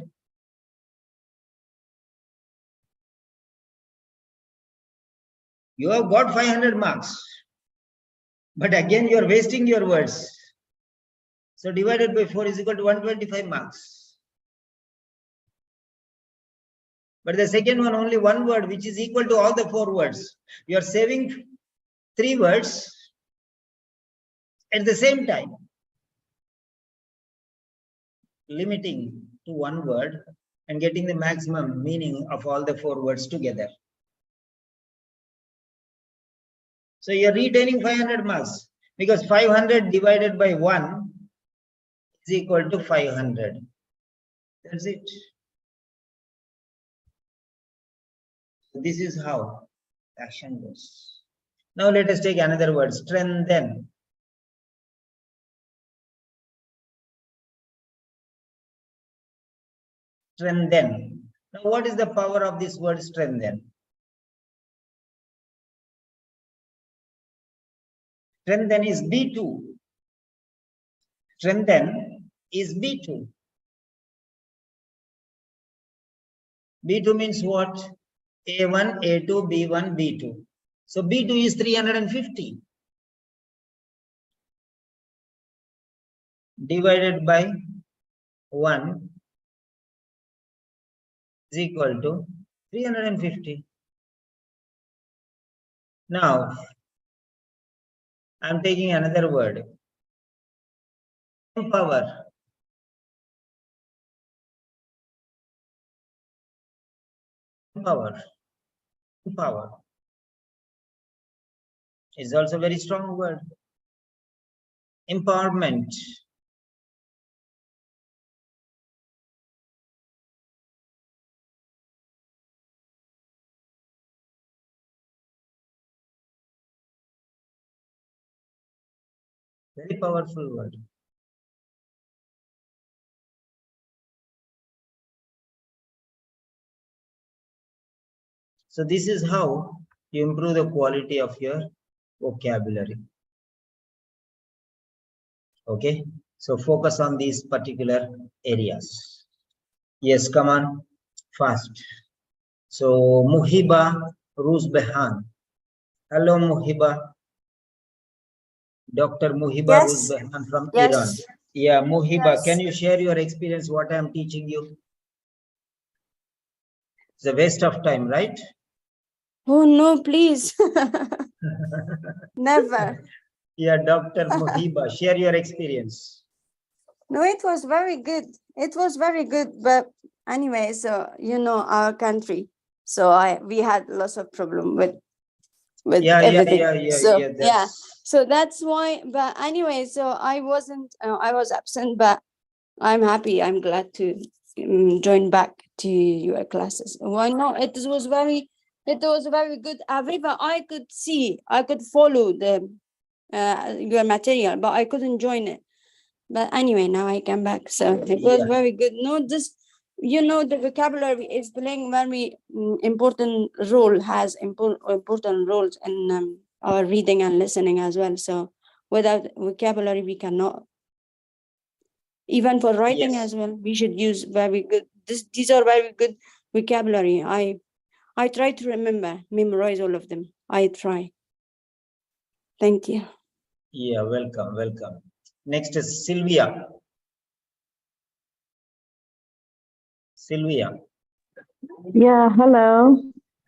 Speaker 1: You have got 500 marks. But again, you are wasting your words. So divided by 4 is equal to 125 marks. But the second one, only 1 word, which is equal to all the 4 words. You are saving 3 words at the same time. Limiting to 1 word and getting the maximum meaning of all the 4 words together. So you are retaining 500 marks because 500 divided by 1 is equal to 500. That's it. This is how action goes. Now let us take another word, strengthen. Strengthen. Now what is the power of this word strengthen? Strengthen is B2. Strengthen is B2. B2 means what? A1, A2, B1, B2. So B2 is 350 divided by 1 is equal to 350. Now, I'm taking another word. Empower. Empower. Empower is also a very strong word. Empowerment. Very powerful word. So this is how you improve the quality of your vocabulary. Okay, so focus on these particular areas. Yes, come on, fast. So Muhiba Ruzbehan. Hello, Muhiba. Dr. Muhiba
Speaker 4: Yes.
Speaker 1: Ruzbehan from
Speaker 4: Yes.
Speaker 1: Iran. Yeah, Muhiba,
Speaker 4: Yes.
Speaker 1: can you share your experience, what I am teaching you? It's a waste of time, right?
Speaker 4: Oh no, please. Never.
Speaker 1: Yeah, Dr. Muhiba, share your experience.
Speaker 4: No, it was very good. It was very good. But anyway, so you know our country. So we had lots of problem with everything. So that's why. But anyway, so I wasn't. I was absent, but I'm happy. I'm glad to join back to your classes. Why not? It was very good. However, I could see, I could follow the your material, but I couldn't join it. But anyway, now I came back, so it was very good. Not just, you know, the vocabulary is playing very important role, has important roles in our reading and listening as well. So without vocabulary, we cannot. Even for writing as well, we should use very good. These are very good vocabulary. I try to memorize all of them. I try. Thank you.
Speaker 1: Yeah, welcome. Next is Sylvia. Sylvia.
Speaker 3: Yeah, hello.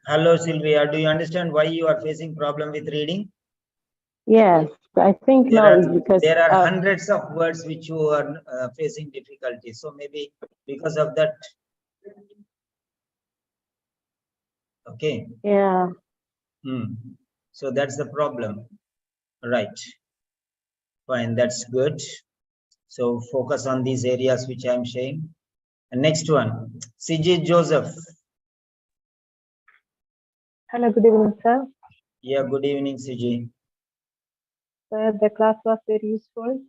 Speaker 1: Hello, Sylvia. Do you understand why you are facing problem with reading?
Speaker 3: Yes, I think
Speaker 1: There
Speaker 3: no,
Speaker 1: are
Speaker 3: it's because
Speaker 1: hundreds of words which you are facing difficulty. So maybe because of that. Okay.
Speaker 3: yeah.
Speaker 1: So that's the problem. Right. Fine. That's good. So focus on these areas which I'm saying. And next one, CJ Joseph.
Speaker 5: Hello, good evening, sir.
Speaker 1: Yeah, good evening, CJ.
Speaker 5: Sir, the class was very useful.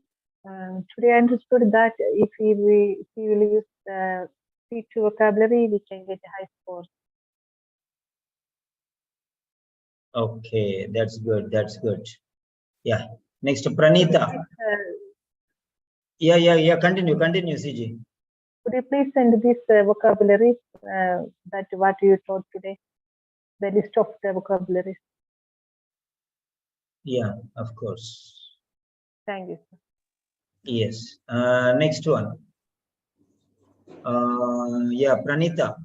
Speaker 5: Today I understood that if we will use the C2 vocabulary, we can get a high score.
Speaker 1: Okay, that's good. That's good. Yeah. Next, Pranita. Yeah. Continue, CJ.
Speaker 5: Could you please send this vocabulary that what you taught today, the list of the vocabularies?
Speaker 1: Yeah, of course.
Speaker 5: Thank you, sir.
Speaker 1: Yes. Next one. Yeah, Pranita.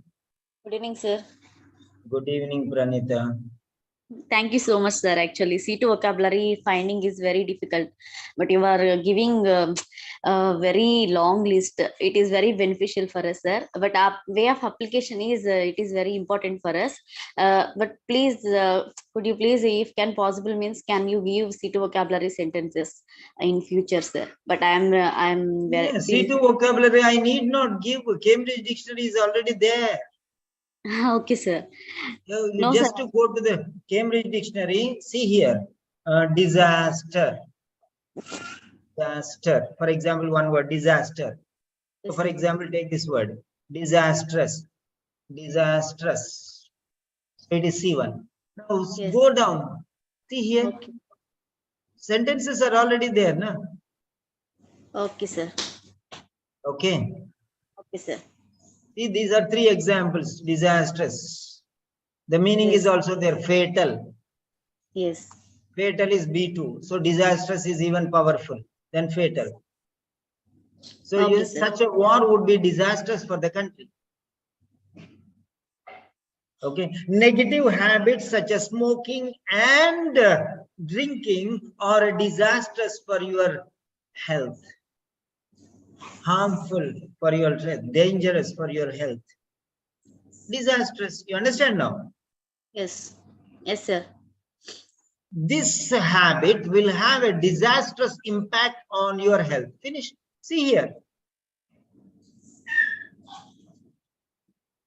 Speaker 6: Good evening, sir.
Speaker 1: Good evening, Pranita.
Speaker 6: Thank you so much, sir. Actually, C2 vocabulary finding is very difficult, but you are giving a very long list. It is very beneficial for us, sir. But our way of application is it is very important for us. But please, could you please, if can possible, means can you give C2 vocabulary sentences in future, sir? But I'm very
Speaker 1: Yeah, C2 vocabulary I need not give. Cambridge Dictionary is already there.
Speaker 6: okay, sir.
Speaker 1: You
Speaker 6: No,
Speaker 1: just
Speaker 6: sir.
Speaker 1: go to the Cambridge Dictionary. See here, disaster. Disaster. For example, one word, disaster. So
Speaker 6: Yes,
Speaker 1: for
Speaker 6: sir.
Speaker 1: example, take this word, disastrous. Disastrous. So it is C1. Now
Speaker 6: Yes.
Speaker 1: go down. See here.
Speaker 6: Okay.
Speaker 1: Sentences are already there, no?
Speaker 6: Okay, sir.
Speaker 1: Okay.
Speaker 6: Okay, sir.
Speaker 1: See, these are three examples. Disastrous. The meaning is
Speaker 6: Yes.
Speaker 1: also there. Fatal.
Speaker 6: Yes.
Speaker 1: Fatal is B2. So disastrous is even powerful than fatal. So
Speaker 6: Okay,
Speaker 1: yes,
Speaker 6: sir.
Speaker 1: such a war would be disastrous for the country. Okay. Negative habits such as smoking and drinking are disastrous for your health. Harmful for your health. Dangerous for your health. Disastrous. You understand now?
Speaker 6: Yes. Yes, sir.
Speaker 1: This habit will have a disastrous impact on your health. Finish. See here.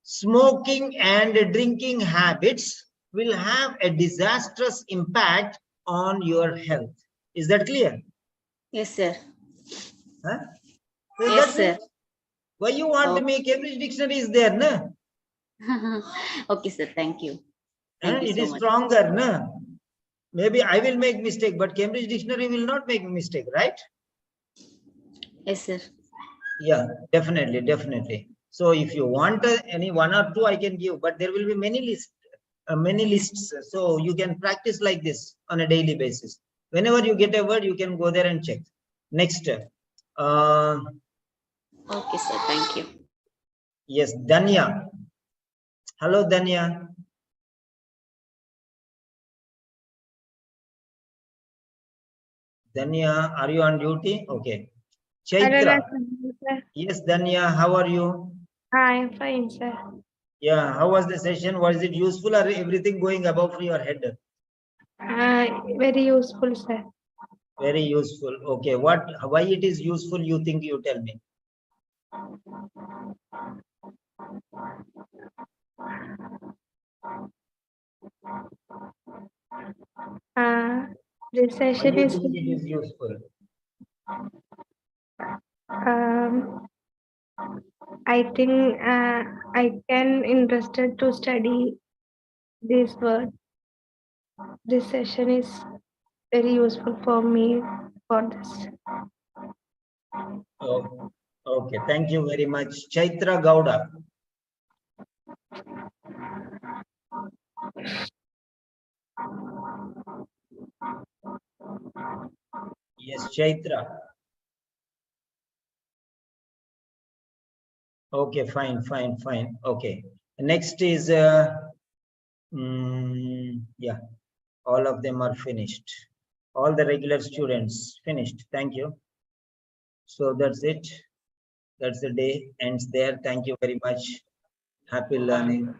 Speaker 1: Smoking and drinking habits will have a disastrous impact on your health. Is that clear?
Speaker 6: Yes, sir.
Speaker 1: Huh? So
Speaker 6: Yes,
Speaker 1: that's
Speaker 6: sir.
Speaker 1: it. Why you want to make Cambridge Dictionary is there, no?
Speaker 6: Okay, sir. Thank you. Thank you
Speaker 1: It
Speaker 6: so
Speaker 1: is
Speaker 6: much.
Speaker 1: stronger, no? Maybe I will make mistake, but Cambridge Dictionary will not make mistake, right?
Speaker 6: Yes, sir.
Speaker 1: Yeah, definitely. So if you want any one or two, I can give, but there will be many lists. So you can practice like this on a daily basis. Whenever you get a word, you can go there and check. Next.
Speaker 6: Okay, sir. Thank you.
Speaker 1: Yes, Danya. Hello, Danya. Danya, are you on duty? Okay. Chaitra.
Speaker 7: Sir.
Speaker 1: Yes, Danya, how are you?
Speaker 7: I'm fine, sir.
Speaker 1: Yeah, how was the session? Was it useful or everything going above your head?
Speaker 7: Very useful, sir.
Speaker 1: Very useful. Okay, why it is useful, you think, you tell me.
Speaker 7: This
Speaker 1: Why
Speaker 7: session
Speaker 1: you
Speaker 7: is
Speaker 1: think it is useful?
Speaker 7: I think I can interested to study this word. This session is very useful for me for this.
Speaker 1: Oh, okay, thank you very much. Chaitra Gowda. Yes, Chaitra. Okay, fine. Okay. Next is, yeah, all of them are finished. All the regular students finished. Thank you. So that's it. That's the day ends there. Thank you very much. Happy learning.